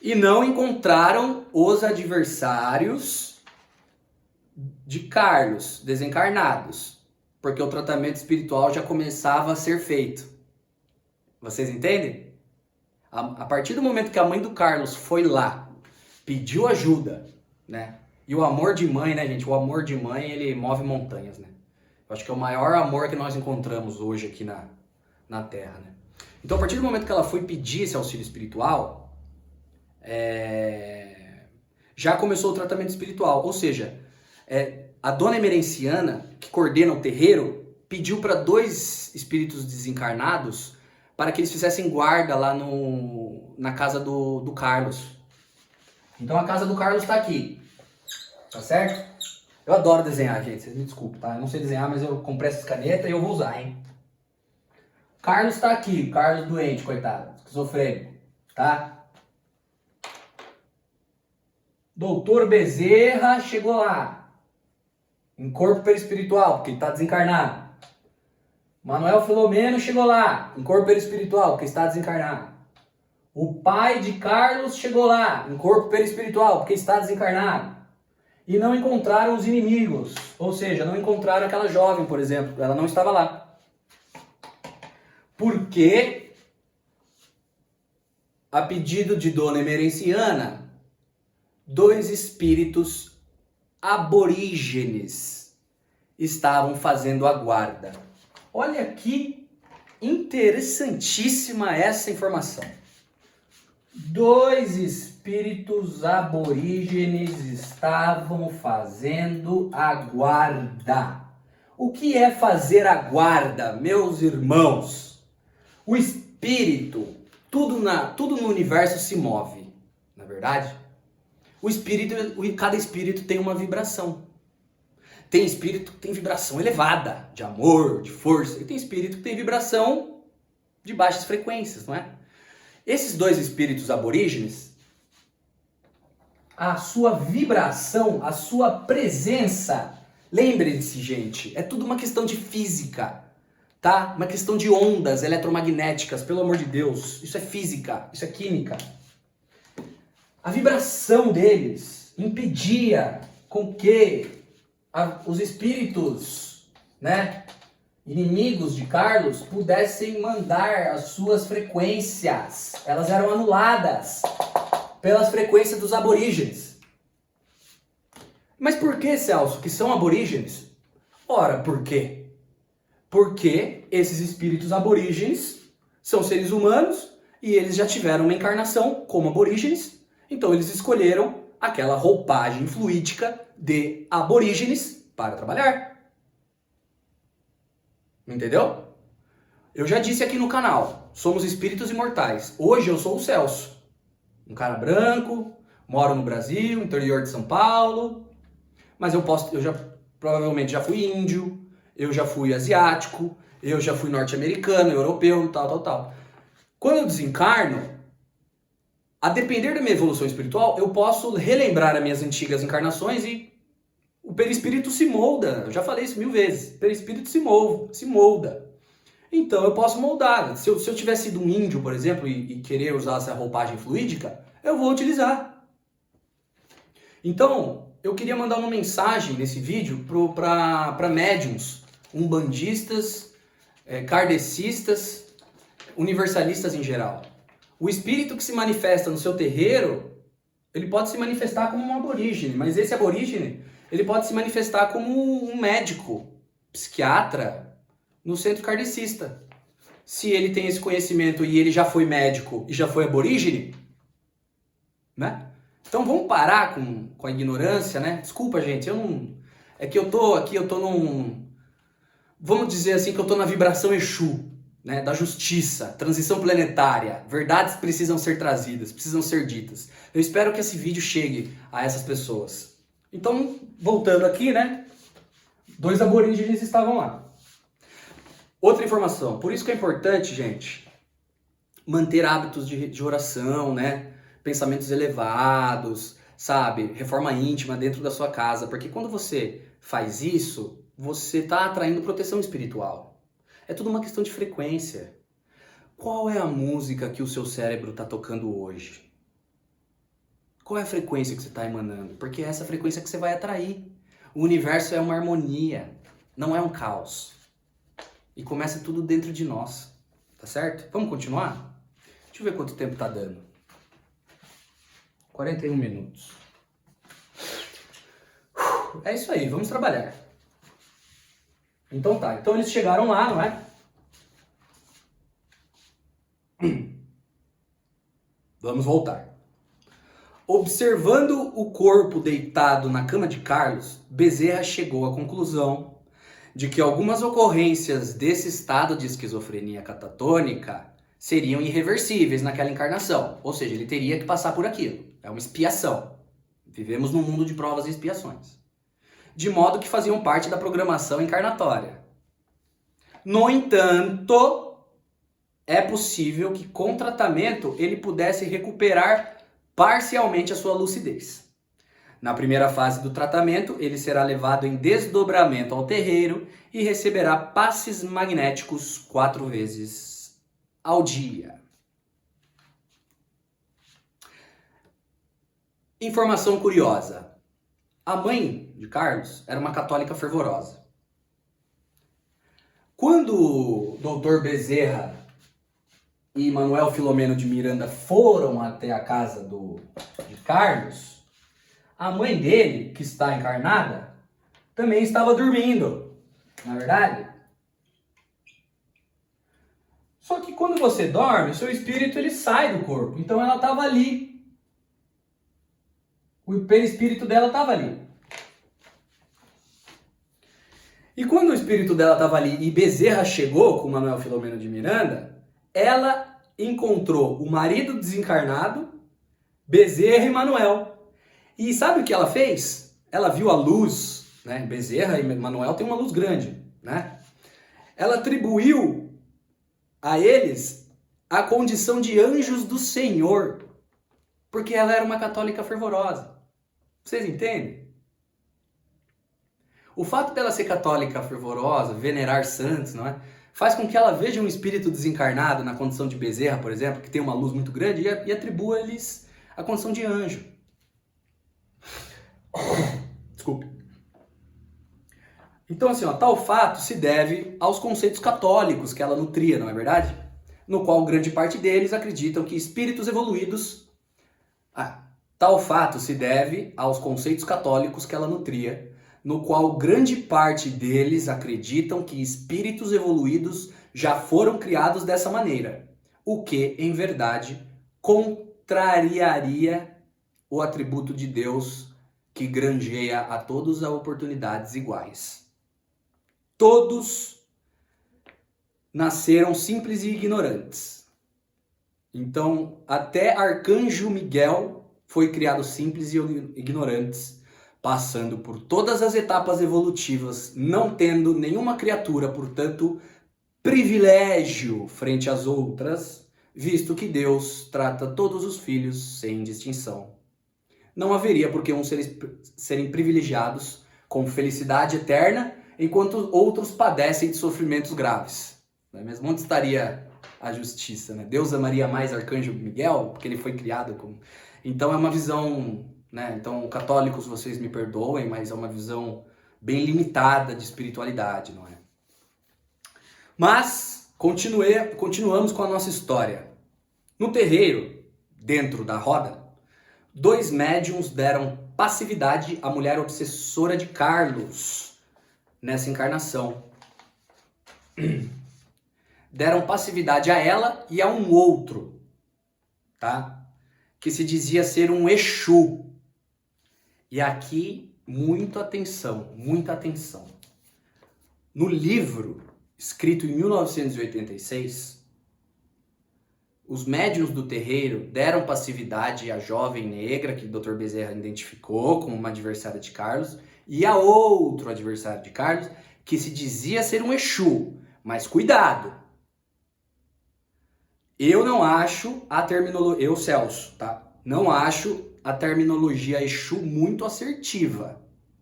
E não encontraram os adversários de Carlos, desencarnados, porque o tratamento espiritual já começava a ser feito. Vocês entendem? A partir do momento que a mãe do Carlos foi lá, pediu ajuda, né? E o amor de mãe, né, gente? O amor de mãe, ele move montanhas, né? Eu acho que é o maior amor que nós encontramos hoje aqui na Terra, né? Então, a partir do momento que ela foi pedir esse auxílio espiritual, já começou o tratamento espiritual. Ou seja, a dona emerenciana, que coordena o terreiro, pediu para 2 espíritos desencarnados para que eles fizessem guarda lá na casa do Carlos. Então a casa do Carlos está aqui, tá certo? Eu adoro desenhar, gente, vocês me desculpem, tá? Eu não sei desenhar, mas eu comprei essas canetas e eu vou usar, hein? O Carlos está aqui, o Carlos doente, coitado, esquizofrênico, tá? Doutor Bezerra chegou lá, em corpo perispiritual, porque ele está desencarnado. Manuel Filomeno chegou lá, em corpo perispiritual, porque está desencarnado. O pai de Carlos chegou lá, em corpo perispiritual, porque está desencarnado. E não encontraram os inimigos, ou seja, não encontraram aquela jovem, por exemplo, ela não estava lá. Porque, a pedido de Dona Emerenciana, 2 espíritos aborígenes estavam fazendo a guarda. Olha que interessantíssima essa informação. 2 espíritos aborígenes estavam fazendo a guarda. O que é fazer a guarda, meus irmãos? O espírito, tudo no universo se move, na verdade? Cada espírito tem uma vibração. Tem espírito que tem vibração elevada, de amor, de força. E tem espírito que tem vibração de baixas frequências, não é? Esses 2 espíritos aborígenes, a sua vibração, a sua presença, lembrem-se, gente, é tudo uma questão de física, tá? Uma questão de ondas eletromagnéticas, pelo amor de Deus. Isso é física, isso é química. A vibração deles impedia com que os espíritos, né, inimigos de Carlos pudessem mandar as suas frequências. Elas eram anuladas pelas frequências dos aborígenes. Mas por que, Celso, que são aborígenes? Ora, por quê? Porque esses espíritos aborígenes são seres humanos e eles já tiveram uma encarnação como aborígenes, então eles escolheram aquela roupagem fluídica de aborígenes para trabalhar. Entendeu? Eu já disse aqui no canal, somos espíritos imortais. Hoje eu sou o Celso, um cara branco, moro no Brasil, interior de São Paulo, mas eu provavelmente já fui índio, eu já fui asiático, eu já fui norte-americano, europeu, tal. Quando eu desencarno, a depender da minha evolução espiritual, eu posso relembrar as minhas antigas encarnações e o perispírito se molda. Eu já falei isso 1000 vezes. O perispírito se molda. Então eu posso moldar. Se eu tivesse sido um índio, por exemplo, e querer usar essa roupagem fluídica, eu vou utilizar. Então, eu queria mandar uma mensagem nesse vídeo para médiums, umbandistas, kardecistas, universalistas em geral. O espírito que se manifesta no seu terreiro, ele pode se manifestar como um aborígene, mas esse aborígene, ele pode se manifestar como um médico, psiquiatra, no centro kardecista. Se ele tem esse conhecimento e ele já foi médico e já foi aborígene, né? Então vamos parar com a ignorância, né? Desculpa, gente, eu não... É que eu tô num... Vamos dizer assim que eu tô na vibração Exu, né? Da justiça, transição planetária. Verdades precisam ser trazidas, precisam ser ditas. Eu espero que esse vídeo chegue a essas pessoas. Então, voltando aqui, né? 2 aborígenes estavam lá. Outra informação, por isso que é importante, gente, manter hábitos de oração, né? Pensamentos elevados, sabe? Reforma íntima dentro da sua casa, porque quando você faz isso, você está atraindo proteção espiritual. É tudo uma questão de frequência. Qual é a música que o seu cérebro está tocando hoje? Qual é a frequência que você está emanando? Porque é essa frequência que você vai atrair. O universo é uma harmonia, não é um caos. E começa tudo dentro de nós, tá certo? Vamos continuar? Deixa eu ver quanto tempo tá dando. 41 minutos. É isso aí, vamos trabalhar. Então tá, então eles chegaram lá, não é? Vamos voltar. Observando o corpo deitado na cama de Carlos, Bezerra chegou à conclusão de que algumas ocorrências desse estado de esquizofrenia catatônica seriam irreversíveis naquela encarnação. Ou seja, ele teria que passar por aquilo. É uma expiação. Vivemos num mundo de provas e expiações. De modo que faziam parte da programação encarnatória. No entanto, é possível que com tratamento ele pudesse recuperar parcialmente a sua lucidez. Na primeira fase do tratamento, ele será levado em desdobramento ao terreiro e receberá passes magnéticos 4 vezes ao dia. Informação curiosa. A mãe de Carlos era uma católica fervorosa. Quando o Dr. Bezerra e Manuel Filomeno de Miranda foram até a casa de Carlos, a mãe dele, que está encarnada, também estava dormindo, não é verdade? Só que quando você dorme, o seu espírito ele sai do corpo, então ela estava ali. O perispírito dela estava ali. E quando o espírito dela estava ali e Bezerra chegou com Manuel Filomeno de Miranda, ela encontrou o marido desencarnado, Bezerra e Manuel. E sabe o que ela fez? Ela viu a luz, né? Bezerra e Manuel têm uma luz grande, né? Ela atribuiu a eles a condição de anjos do Senhor, porque ela era uma católica fervorosa. Vocês entendem? O fato dela ser católica fervorosa, venerar santos, não é? Faz com que ela veja um espírito desencarnado na condição de Bezerra, por exemplo, que tem uma luz muito grande, e atribua-lhes a condição de anjo. Desculpe. Então, assim, tal fato se deve aos conceitos católicos que ela nutria, não é verdade? No qual grande parte deles acreditam que espíritos evoluídos... tal fato se deve aos conceitos católicos que ela nutria, no qual grande parte deles acreditam que espíritos evoluídos já foram criados dessa maneira, o que, em verdade, contrariaria o atributo de Deus que granjeia a todos as oportunidades iguais. Todos nasceram simples e ignorantes. Então, até Arcanjo Miguel foi criado simples e ignorantes, passando por todas as etapas evolutivas, não tendo nenhuma criatura, portanto, privilégio frente às outras, visto que Deus trata todos os filhos sem distinção. Não haveria por que uns serem privilegiados com felicidade eterna, enquanto outros padecem de sofrimentos graves. Não é mesmo? Onde estaria a justiça, né? Deus amaria mais Arcanjo Miguel, porque ele foi criado como... Então é uma visão, né? Então, católicos, vocês me perdoem, mas é uma visão bem limitada de espiritualidade, não é? Mas continuamos com a nossa história. No terreiro, dentro da roda, 2 médiuns deram passividade à mulher obsessora de Carlos nessa encarnação. Deram passividade a ela e a um outro, tá? Que se dizia ser um Exu. E aqui, muita atenção, muita atenção. No livro, escrito em 1986, os médiuns do terreiro deram passividade à jovem negra, que o Dr. Bezerra identificou como uma adversária de Carlos, e a outro adversário de Carlos, que se dizia ser um Exu. Mas cuidado! Eu não acho a terminologia... Eu, Celso, tá? Não acho a terminologia Exu muito assertiva.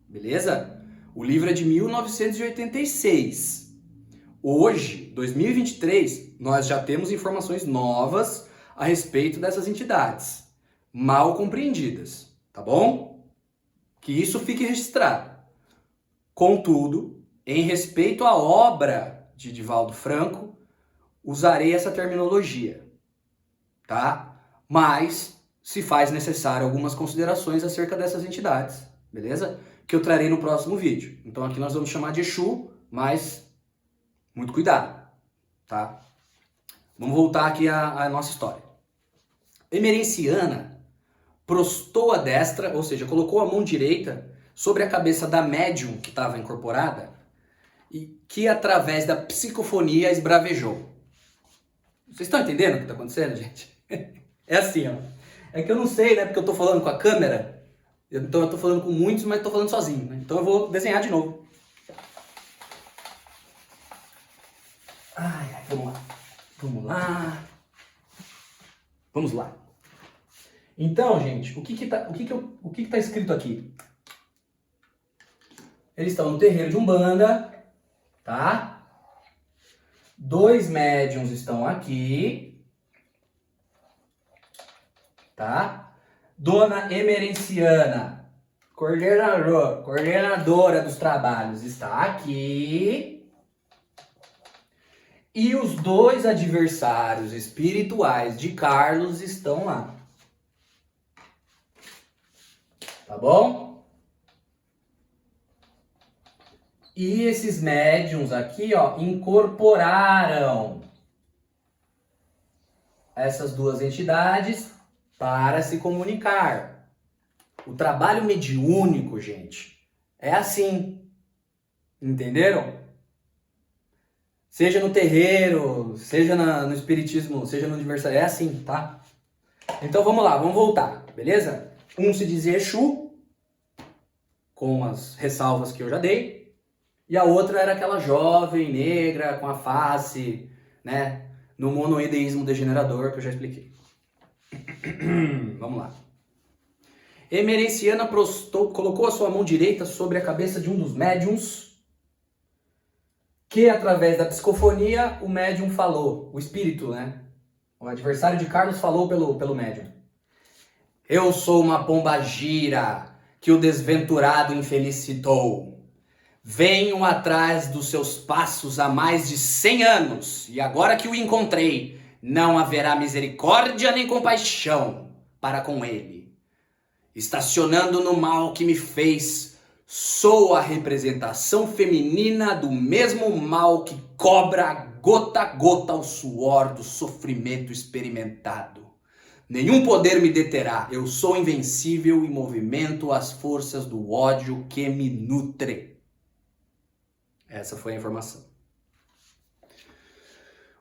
Beleza? O livro é de 1986. Hoje, 2023, nós já temos informações novas a respeito dessas entidades, mal compreendidas, tá bom? Que isso fique registrado. Contudo, em respeito à obra de Divaldo Franco, usarei essa terminologia, tá? Mas se faz necessário algumas considerações acerca dessas entidades, beleza? Que eu trarei no próximo vídeo. Então aqui nós vamos chamar de Exu, mas muito cuidado, tá? Vamos voltar aqui à nossa história. Emerenciana prostou a destra, ou seja, colocou a mão direita sobre a cabeça da médium que estava incorporada e que através da psicofonia esbravejou. Vocês estão entendendo o que está acontecendo, gente? É assim, ó. É que eu não sei, né? Porque eu tô falando com a câmera. Então eu tô falando com muitos, mas tô falando sozinho, né? Então eu vou desenhar de novo. Ai, vamos lá. Vamos lá. Vamos lá. Então, gente, o que tá escrito aqui? Eles estão no terreiro de Umbanda, tá? 2 médiuns estão aqui, tá? Dona Emerenciana, coordenadora dos trabalhos, está aqui. E os 2 adversários espirituais de Carlos estão lá. Tá bom? E esses médiuns aqui, ó, incorporaram essas 2 entidades para se comunicar. O trabalho mediúnico, gente, é assim. Entenderam? Seja no terreiro, seja no espiritismo, seja no universal, é assim, tá? Então vamos lá, vamos voltar, beleza? Um se dizia Exu, com as ressalvas que eu já dei. E a outra era aquela jovem negra com a face, né, no monoideísmo degenerador que eu já expliquei. Vamos lá. Emerenciana colocou a sua mão direita sobre a cabeça de um dos médiums, que através da psicofonia o médium falou, o espírito, né? O adversário de Carlos falou pelo médium. Eu sou uma pombagira que o desventurado infelicitou. Venho atrás dos seus passos há mais de 100 anos, e agora que o encontrei, não haverá misericórdia nem compaixão para com ele. Estacionando no mal que me fez, sou a representação feminina do mesmo mal que cobra gota a gota o suor do sofrimento experimentado. Nenhum poder me deterá, eu sou invencível e movimento as forças do ódio que me nutre. Essa foi a informação.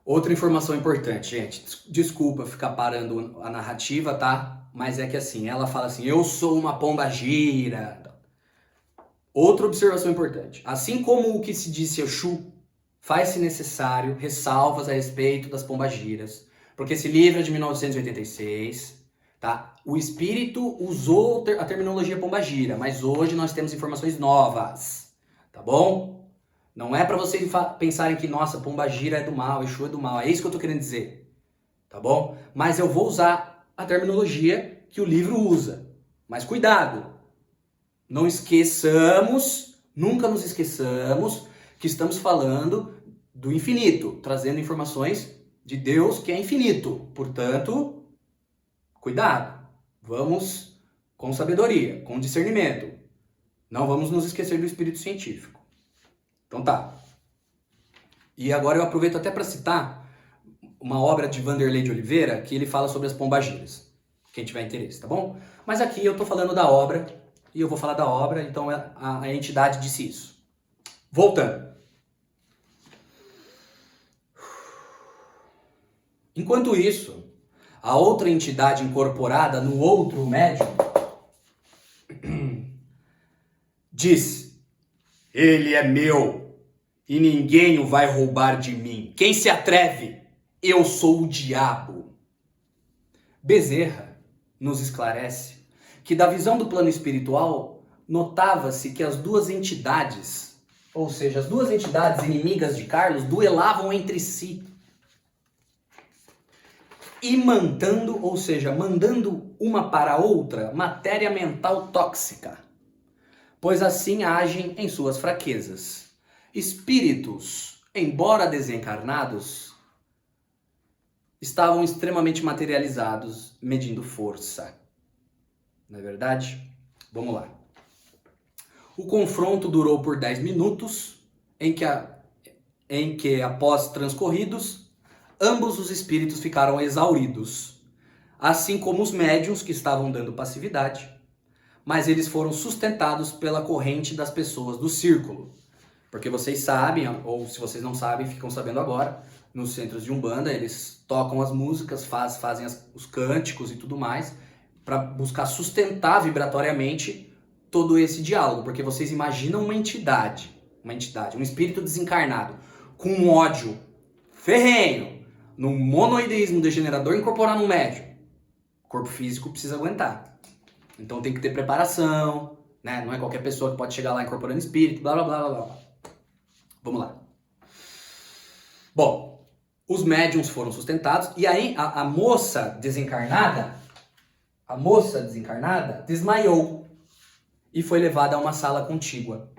Outra informação importante, gente. Desculpa ficar parando a narrativa, tá? Mas é que assim, ela fala assim, eu sou uma pombagira. Outra observação importante. Assim como o que se disse Exu, faz-se necessário ressalvas a respeito das pombagiras. Porque esse livro é de 1986, tá? O espírito usou a terminologia pombagira, mas hoje nós temos informações novas, tá bom? Não é para vocês pensarem que, nossa, pombagira é do mal, Exu é do mal. É isso que eu tô querendo dizer, tá bom? Mas eu vou usar a terminologia que o livro usa. Mas cuidado, não esqueçamos, nunca nos esqueçamos que estamos falando do infinito, trazendo informações de Deus que é infinito. Portanto, cuidado. Vamos com sabedoria, com discernimento. Não vamos nos esquecer do espírito científico. Então tá. E agora eu aproveito até para citar uma obra de Vanderlei de Oliveira que ele fala sobre as pombagiras. Quem tiver interesse, tá bom? Mas aqui eu tô falando da obra e eu vou falar da obra, então a entidade disse isso. Voltando. Enquanto isso, a outra entidade incorporada no outro médium diz: ele é meu e ninguém o vai roubar de mim. Quem se atreve? Eu sou o diabo. Bezerra nos esclarece que da visão do plano espiritual notava-se que as duas entidades, ou seja, as duas entidades inimigas de Carlos, duelavam entre si, imantando, ou seja, mandando uma para a outra matéria mental tóxica, pois assim agem em suas fraquezas. Espíritos, embora desencarnados, estavam extremamente materializados, medindo força. Não é verdade? Vamos lá. O confronto durou por 10 minutos, em que após transcorridos, ambos os espíritos ficaram exauridos, assim como os médiuns que estavam dando passividade, mas eles foram sustentados pela corrente das pessoas do círculo. Porque vocês sabem, ou se vocês não sabem, ficam sabendo agora, nos centros de Umbanda, eles tocam as músicas, fazem os cânticos e tudo mais, para buscar sustentar vibratoriamente todo esse diálogo. Porque vocês imaginam uma entidade, um espírito desencarnado, com um ódio ferrenho, num monoideísmo degenerador, incorporar num médium. O corpo físico precisa aguentar. Então tem que ter preparação, né? Não é qualquer pessoa que pode chegar lá incorporando espírito, blá blá blá blá blá. Vamos lá. Bom, os médiums foram sustentados e aí a moça desencarnada desmaiou e foi levada a uma sala contígua.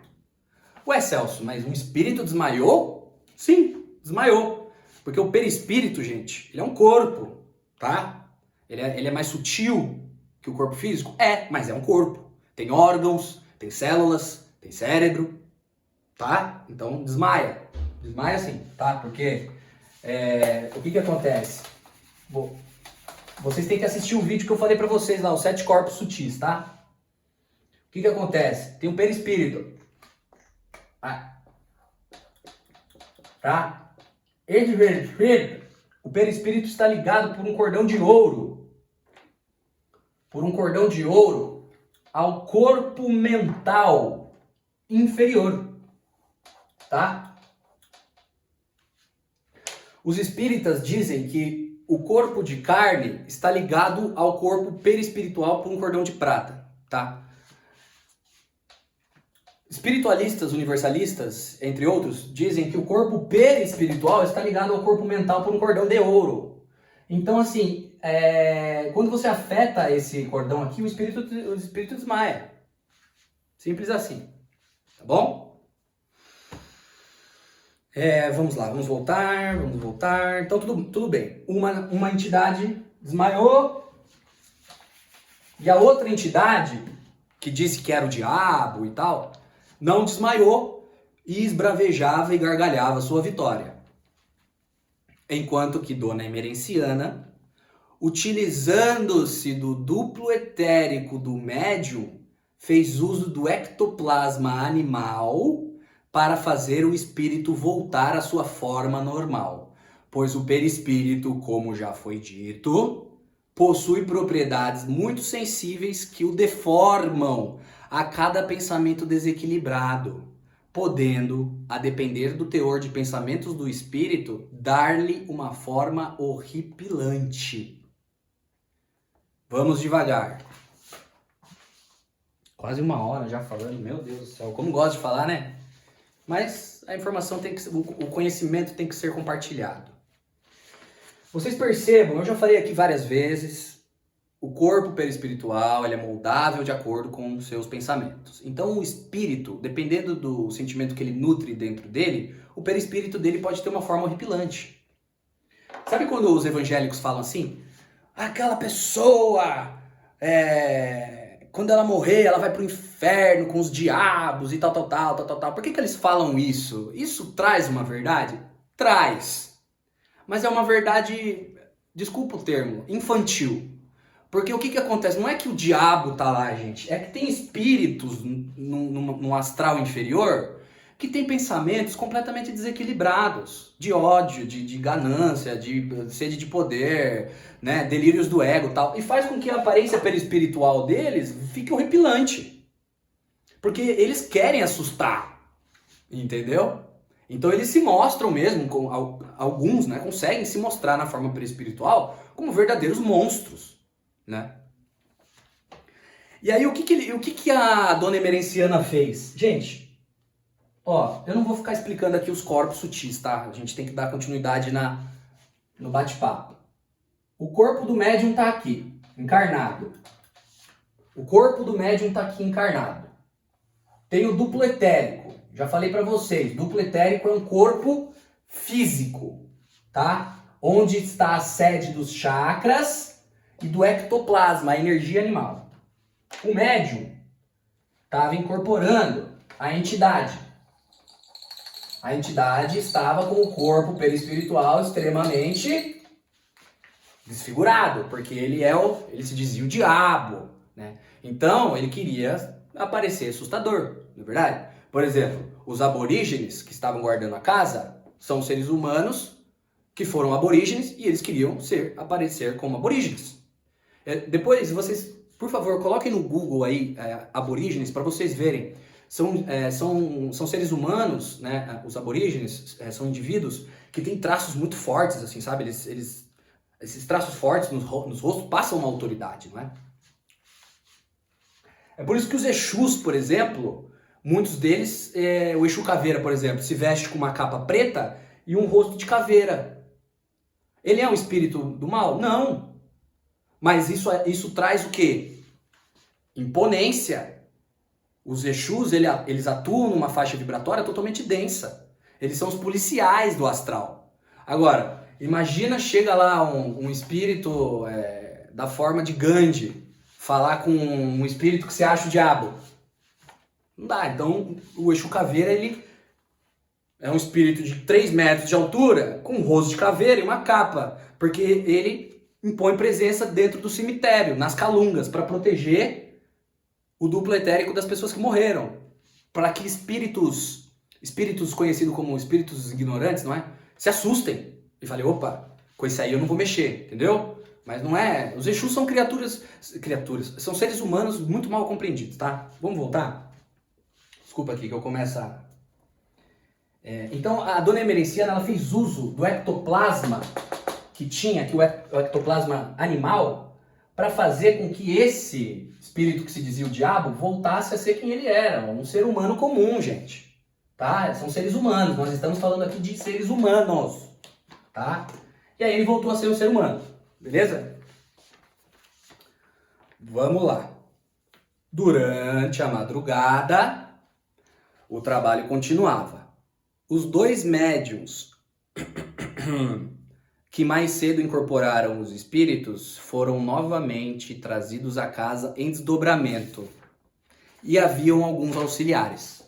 Ué, Celso, mas um espírito desmaiou? Sim, desmaiou. Porque o perispírito, gente, ele é um corpo, tá? Ele é mais sutil que o corpo físico? É, mas é um corpo. Tem órgãos, tem células, tem cérebro, tá? Então desmaia. Desmaia sim, tá? Porque o que acontece? Bom, vocês têm que assistir o vídeo que eu falei pra vocês lá, os 7 corpos sutis, tá? O que acontece? Tem um perispírito. Tá? Esse perispírito, o perispírito está ligado por um cordão de ouro. Por um cordão de ouro ao corpo mental inferior. Tá? Os espíritas dizem que o corpo de carne está ligado ao corpo perispiritual por um cordão de prata, tá? Espiritualistas universalistas, entre outros, dizem que o corpo perispiritual está ligado ao corpo mental por um cordão de ouro. Então, assim, quando você afeta esse cordão aqui, o espírito desmaia. Simples assim. Tá bom? Vamos lá, vamos voltar. Então, tudo bem. Uma entidade desmaiou e a outra entidade, que disse que era o diabo e tal, não desmaiou e esbravejava e gargalhava sua vitória. Enquanto que Dona Emerenciana, utilizando-se do duplo etérico do médium, fez uso do ectoplasma animal para fazer o espírito voltar à sua forma normal. Pois o perispírito, como já foi dito, possui propriedades muito sensíveis que o deformam a cada pensamento desequilibrado, podendo, a depender do teor de pensamentos do espírito, dar-lhe uma forma horripilante. Vamos devagar. Quase 1 hora já falando, meu Deus do céu, como gosto de falar, né? Mas a informação o conhecimento tem que ser compartilhado. Vocês percebam, eu já falei aqui várias vezes, o corpo perispiritual ele é moldável de acordo com os seus pensamentos. Então o espírito, dependendo do sentimento que ele nutre dentro dele, o perispírito dele pode ter uma forma horripilante. Sabe quando os evangélicos falam assim? Aquela pessoa, quando ela morrer, ela vai pro inferno com os diabos e tal. Por que eles falam isso? Isso traz uma verdade? Traz. Mas é uma verdade, desculpa o termo, infantil. Porque o que acontece? Não é que o diabo tá lá, gente. É que tem espíritos no astral inferior que tem pensamentos completamente desequilibrados. De ódio, de ganância, de sede de poder, né? Delírios do ego e tal. E faz com que a aparência perispiritual deles fique horripilante. Porque eles querem assustar. Entendeu? Então eles se mostram mesmo, alguns, né? Conseguem se mostrar na forma perispiritual como verdadeiros monstros. Né? E aí o que a dona Emerenciana fez? Gente, ó, eu não vou ficar explicando aqui os corpos sutis, tá? A gente tem que dar continuidade no bate-papo. O corpo do médium tá aqui, encarnado. O corpo do médium tá aqui encarnado. Tem o duplo etérico. Já falei pra vocês, duplo etérico é um corpo físico, tá? Onde está a sede dos chakras e do ectoplasma, a energia animal. O médium estava incorporando a entidade. A entidade estava com o corpo perispiritual extremamente desfigurado, porque ele se dizia o diabo, né? Então, ele queria aparecer assustador, não é verdade? Por exemplo, os aborígenes que estavam guardando a casa são seres humanos que foram aborígenes e eles queriam aparecer como aborígenes. Depois, vocês, por favor, coloquem no Google aí aborígenes para vocês verem. São seres humanos, né? Os aborígenes são indivíduos que têm traços muito fortes, assim, sabe? Esses traços fortes nos rostos passam uma autoridade, não é? É por isso que os Exus, por exemplo, muitos deles, o Exu Caveira, por exemplo, se veste com uma capa preta e um rosto de caveira. Ele é um espírito do mal? Não. Mas isso traz o quê? Imponência. Os Exus, eles atuam numa faixa vibratória totalmente densa. Eles são os policiais do astral. Agora, imagina, chega lá um espírito da forma de Gandhi, falar com um espírito que se acha o diabo. Não dá. Então, o Exu Caveira, ele é um espírito de 3 metros de altura, com um rosto de caveira e uma capa. Porque ele impõe presença dentro do cemitério, nas calungas, para proteger o duplo etérico das pessoas que morreram. Para que espíritos conhecidos como espíritos ignorantes, não é? Se assustem e falem, opa, com isso aí eu não vou mexer, entendeu? Mas não é. Os Exus são criaturas, são seres humanos muito mal compreendidos, tá? Vamos voltar? Desculpa aqui que eu começo a... Então, a dona Emerenciana, ela fez uso do ectoplasma que tinha, que o ectoplasma animal, para fazer com que esse espírito que se dizia o diabo voltasse a ser quem ele era, um ser humano comum, gente. Tá? São seres humanos, nós estamos falando aqui de seres humanos. Tá? E aí ele voltou a ser um ser humano, beleza? Vamos lá. Durante a madrugada, o trabalho continuava. Os 2 médiuns que mais cedo incorporaram os espíritos foram novamente trazidos à casa em desdobramento. E haviam alguns auxiliares.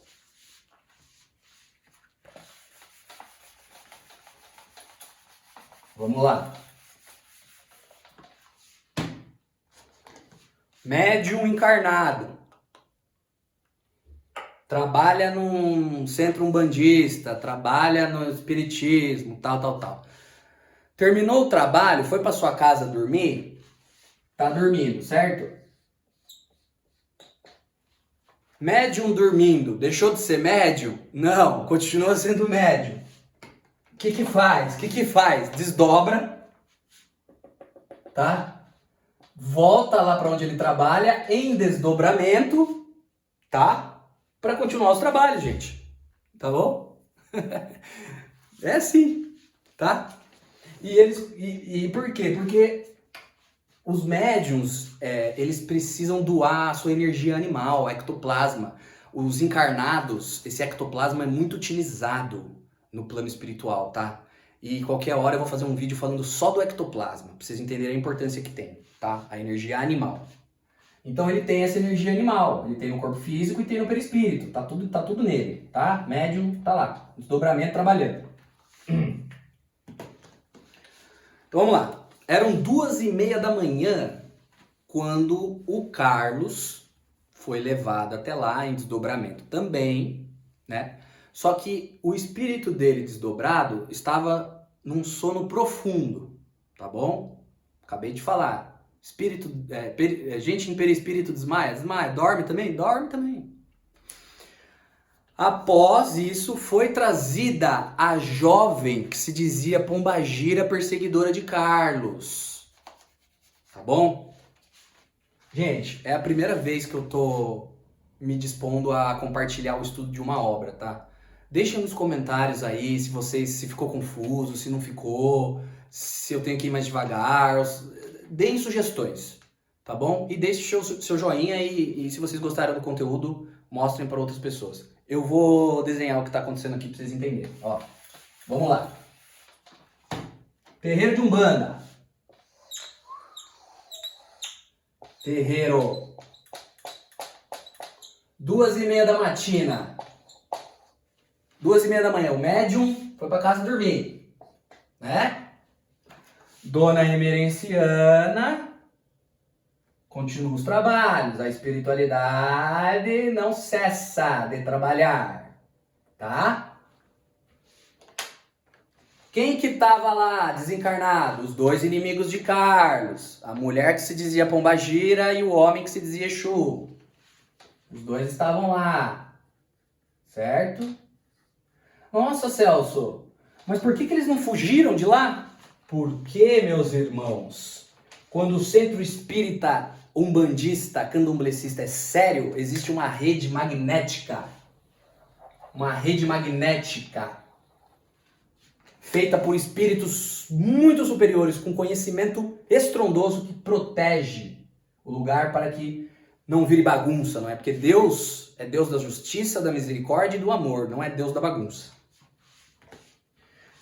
Vamos lá. Médium encarnado. Trabalha num centro umbandista, trabalha no espiritismo, tal. Terminou o trabalho, foi para sua casa dormir, tá dormindo, certo? Médium dormindo, deixou de ser médium? Não, continua sendo médium. O que faz? Desdobra, tá? Volta lá para onde ele trabalha em desdobramento, tá? Para continuar os trabalhos, gente. Tá bom? É assim, tá? E por quê? Porque Os médiums, eles precisam doar a sua energia animal, ectoplasma. Os encarnados, esse ectoplasma é muito utilizado no plano espiritual, tá? E qualquer hora eu vou fazer um vídeo falando só do ectoplasma, pra vocês entenderem a importância que tem, tá? A energia animal. Então ele tem essa energia animal, ele tem no corpo físico e tem no perispírito, tá tudo nele, tá? Médium tá lá, desdobramento trabalhando. Então vamos lá. Eram 2h30 da manhã quando o Carlos foi levado até lá em desdobramento também, né? Só que o espírito dele desdobrado estava num sono profundo, tá bom? Acabei de falar. Espírito, gente em perispírito desmaia? Desmaia. Dorme também? Dorme também. Após isso, foi trazida a jovem que se dizia Pombagira, perseguidora de Carlos. Tá bom? Gente, é a primeira vez que eu tô me dispondo a compartilhar o estudo de uma obra, tá? Deixem nos comentários aí se ficou confuso, se não ficou, se eu tenho que ir mais devagar. Deem sugestões, tá bom? E deixe seu joinha e se vocês gostaram do conteúdo, mostrem para outras pessoas. Eu vou desenhar o que está acontecendo aqui para vocês entenderem. Ó, vamos lá. Terreiro de Umbanda. Terreiro. 2h30 da matina. 2h30 da manhã. O médium foi para casa dormir, né? Dona Remerenciana continua os trabalhos, a espiritualidade não cessa de trabalhar, tá? Quem que tava lá desencarnado? Os dois inimigos de Carlos, a mulher que se dizia Pombagira e o homem que se dizia Exu. Os dois estavam lá, certo? Nossa, Celso, mas por que eles não fugiram de lá? Porque, meus irmãos, quando o centro espírita umbandista, candomblecista é sério, existe uma rede magnética. Uma rede magnética feita por espíritos muito superiores, com conhecimento estrondoso que protege o lugar para que não vire bagunça, não é? Porque Deus é Deus da justiça, da misericórdia e do amor, não é Deus da bagunça.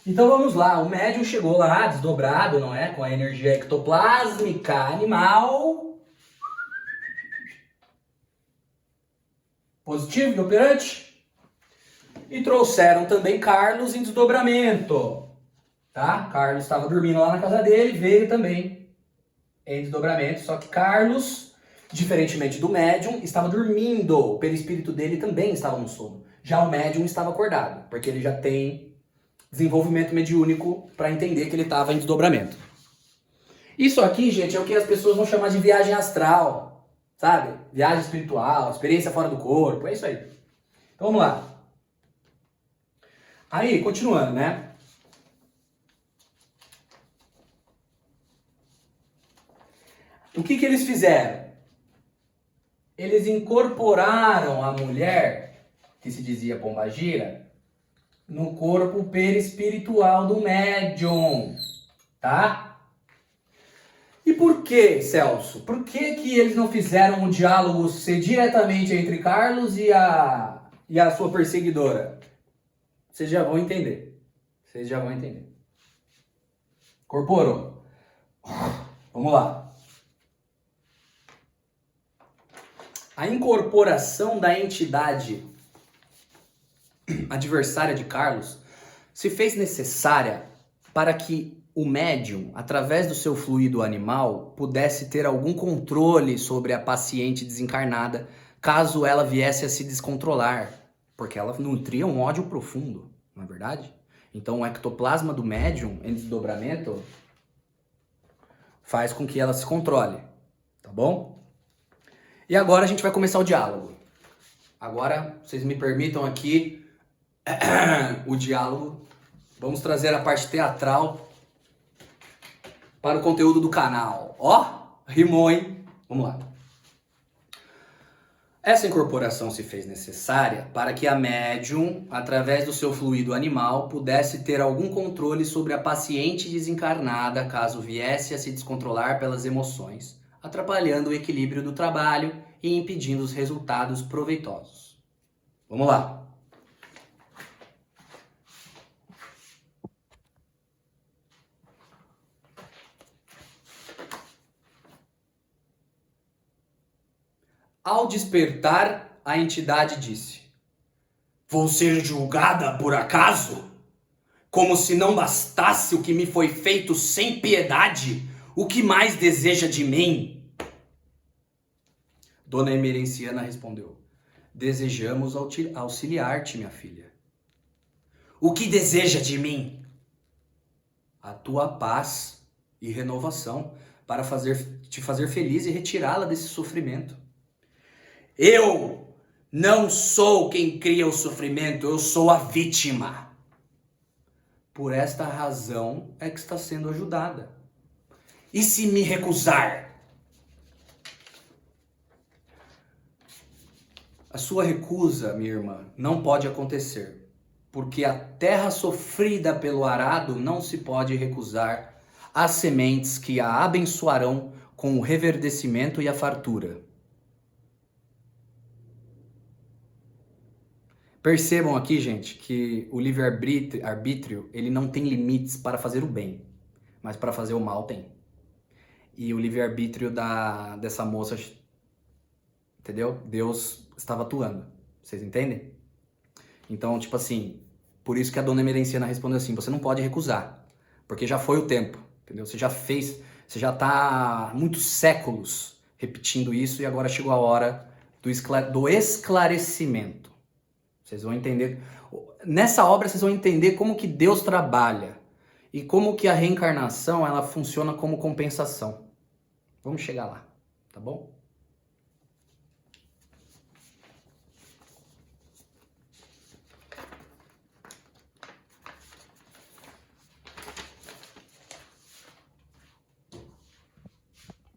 Então vamos lá, o médium chegou lá, desdobrado, não é? Com a energia ectoplásmica animal. Positivo e operante. E trouxeram também Carlos em desdobramento. Tá? Carlos estava dormindo lá na casa dele, veio também em desdobramento. Só que Carlos, diferentemente do médium, estava dormindo. O perispírito dele também estava no sono. Já o médium estava acordado, porque ele já tem desenvolvimento mediúnico para entender que ele estava em desdobramento. Isso aqui, gente, é o que as pessoas vão chamar de viagem astral, sabe? Viagem espiritual, experiência fora do corpo, é isso aí. Então vamos lá. Aí, continuando, né? O que eles fizeram? Eles incorporaram a mulher, que se dizia Pombagira, no corpo perispiritual do médium, tá? E por que, Celso? Por que eles não fizeram o diálogo ser diretamente entre Carlos e a sua perseguidora? Vocês já vão entender. Vocês já vão entender. Incorporou. Vamos lá. A incorporação da entidade adversária de Carlos se fez necessária para que o médium, através do seu fluido animal, pudesse ter algum controle sobre a paciente desencarnada, caso ela viesse a se descontrolar, porque ela nutria um ódio profundo, não é verdade? Então o ectoplasma do médium em desdobramento faz com que ela se controle, tá bom? E agora a gente vai começar o diálogo. Agora, vocês me permitam aqui o diálogo. Vamos trazer a parte teatral para o conteúdo do canal. Ó, rimou, hein? Vamos lá. Essa incorporação se fez necessária para que a médium, através do seu fluido animal, pudesse ter algum controle sobre a paciente desencarnada caso viesse a se descontrolar pelas emoções, atrapalhando o equilíbrio do trabalho e impedindo os resultados proveitosos. Vamos lá. Ao despertar, a entidade disse: "Vou ser julgada por acaso? Como se não bastasse o que me foi feito sem piedade, o que mais deseja de mim?" Dona Emerenciana respondeu: "Desejamos auxiliar-te, minha filha." "O que deseja de mim?" "A tua paz e renovação para te fazer feliz e retirá-la desse sofrimento." "Eu não sou quem cria o sofrimento, eu sou a vítima. Por esta razão é que está sendo ajudada. E se me recusar?" "A sua recusa, minha irmã, não pode acontecer, porque a terra sofrida pelo arado não se pode recusar às sementes que a abençoarão com o reverdecimento e a fartura." Percebam aqui, gente, que o livre-arbítrio, ele não tem limites para fazer o bem, mas para fazer o mal tem. E o livre-arbítrio dessa moça, entendeu? Deus estava atuando. Vocês entendem? Então, tipo assim, por isso que a Dona Emerenciana respondeu assim: você não pode recusar, porque já foi o tempo, entendeu? Você já fez, você já está há muitos séculos repetindo isso e agora chegou a hora do esclarecimento. Vocês vão entender, nessa obra vocês vão entender como que Deus trabalha e como que a reencarnação ela funciona como compensação. Vamos chegar lá, tá bom?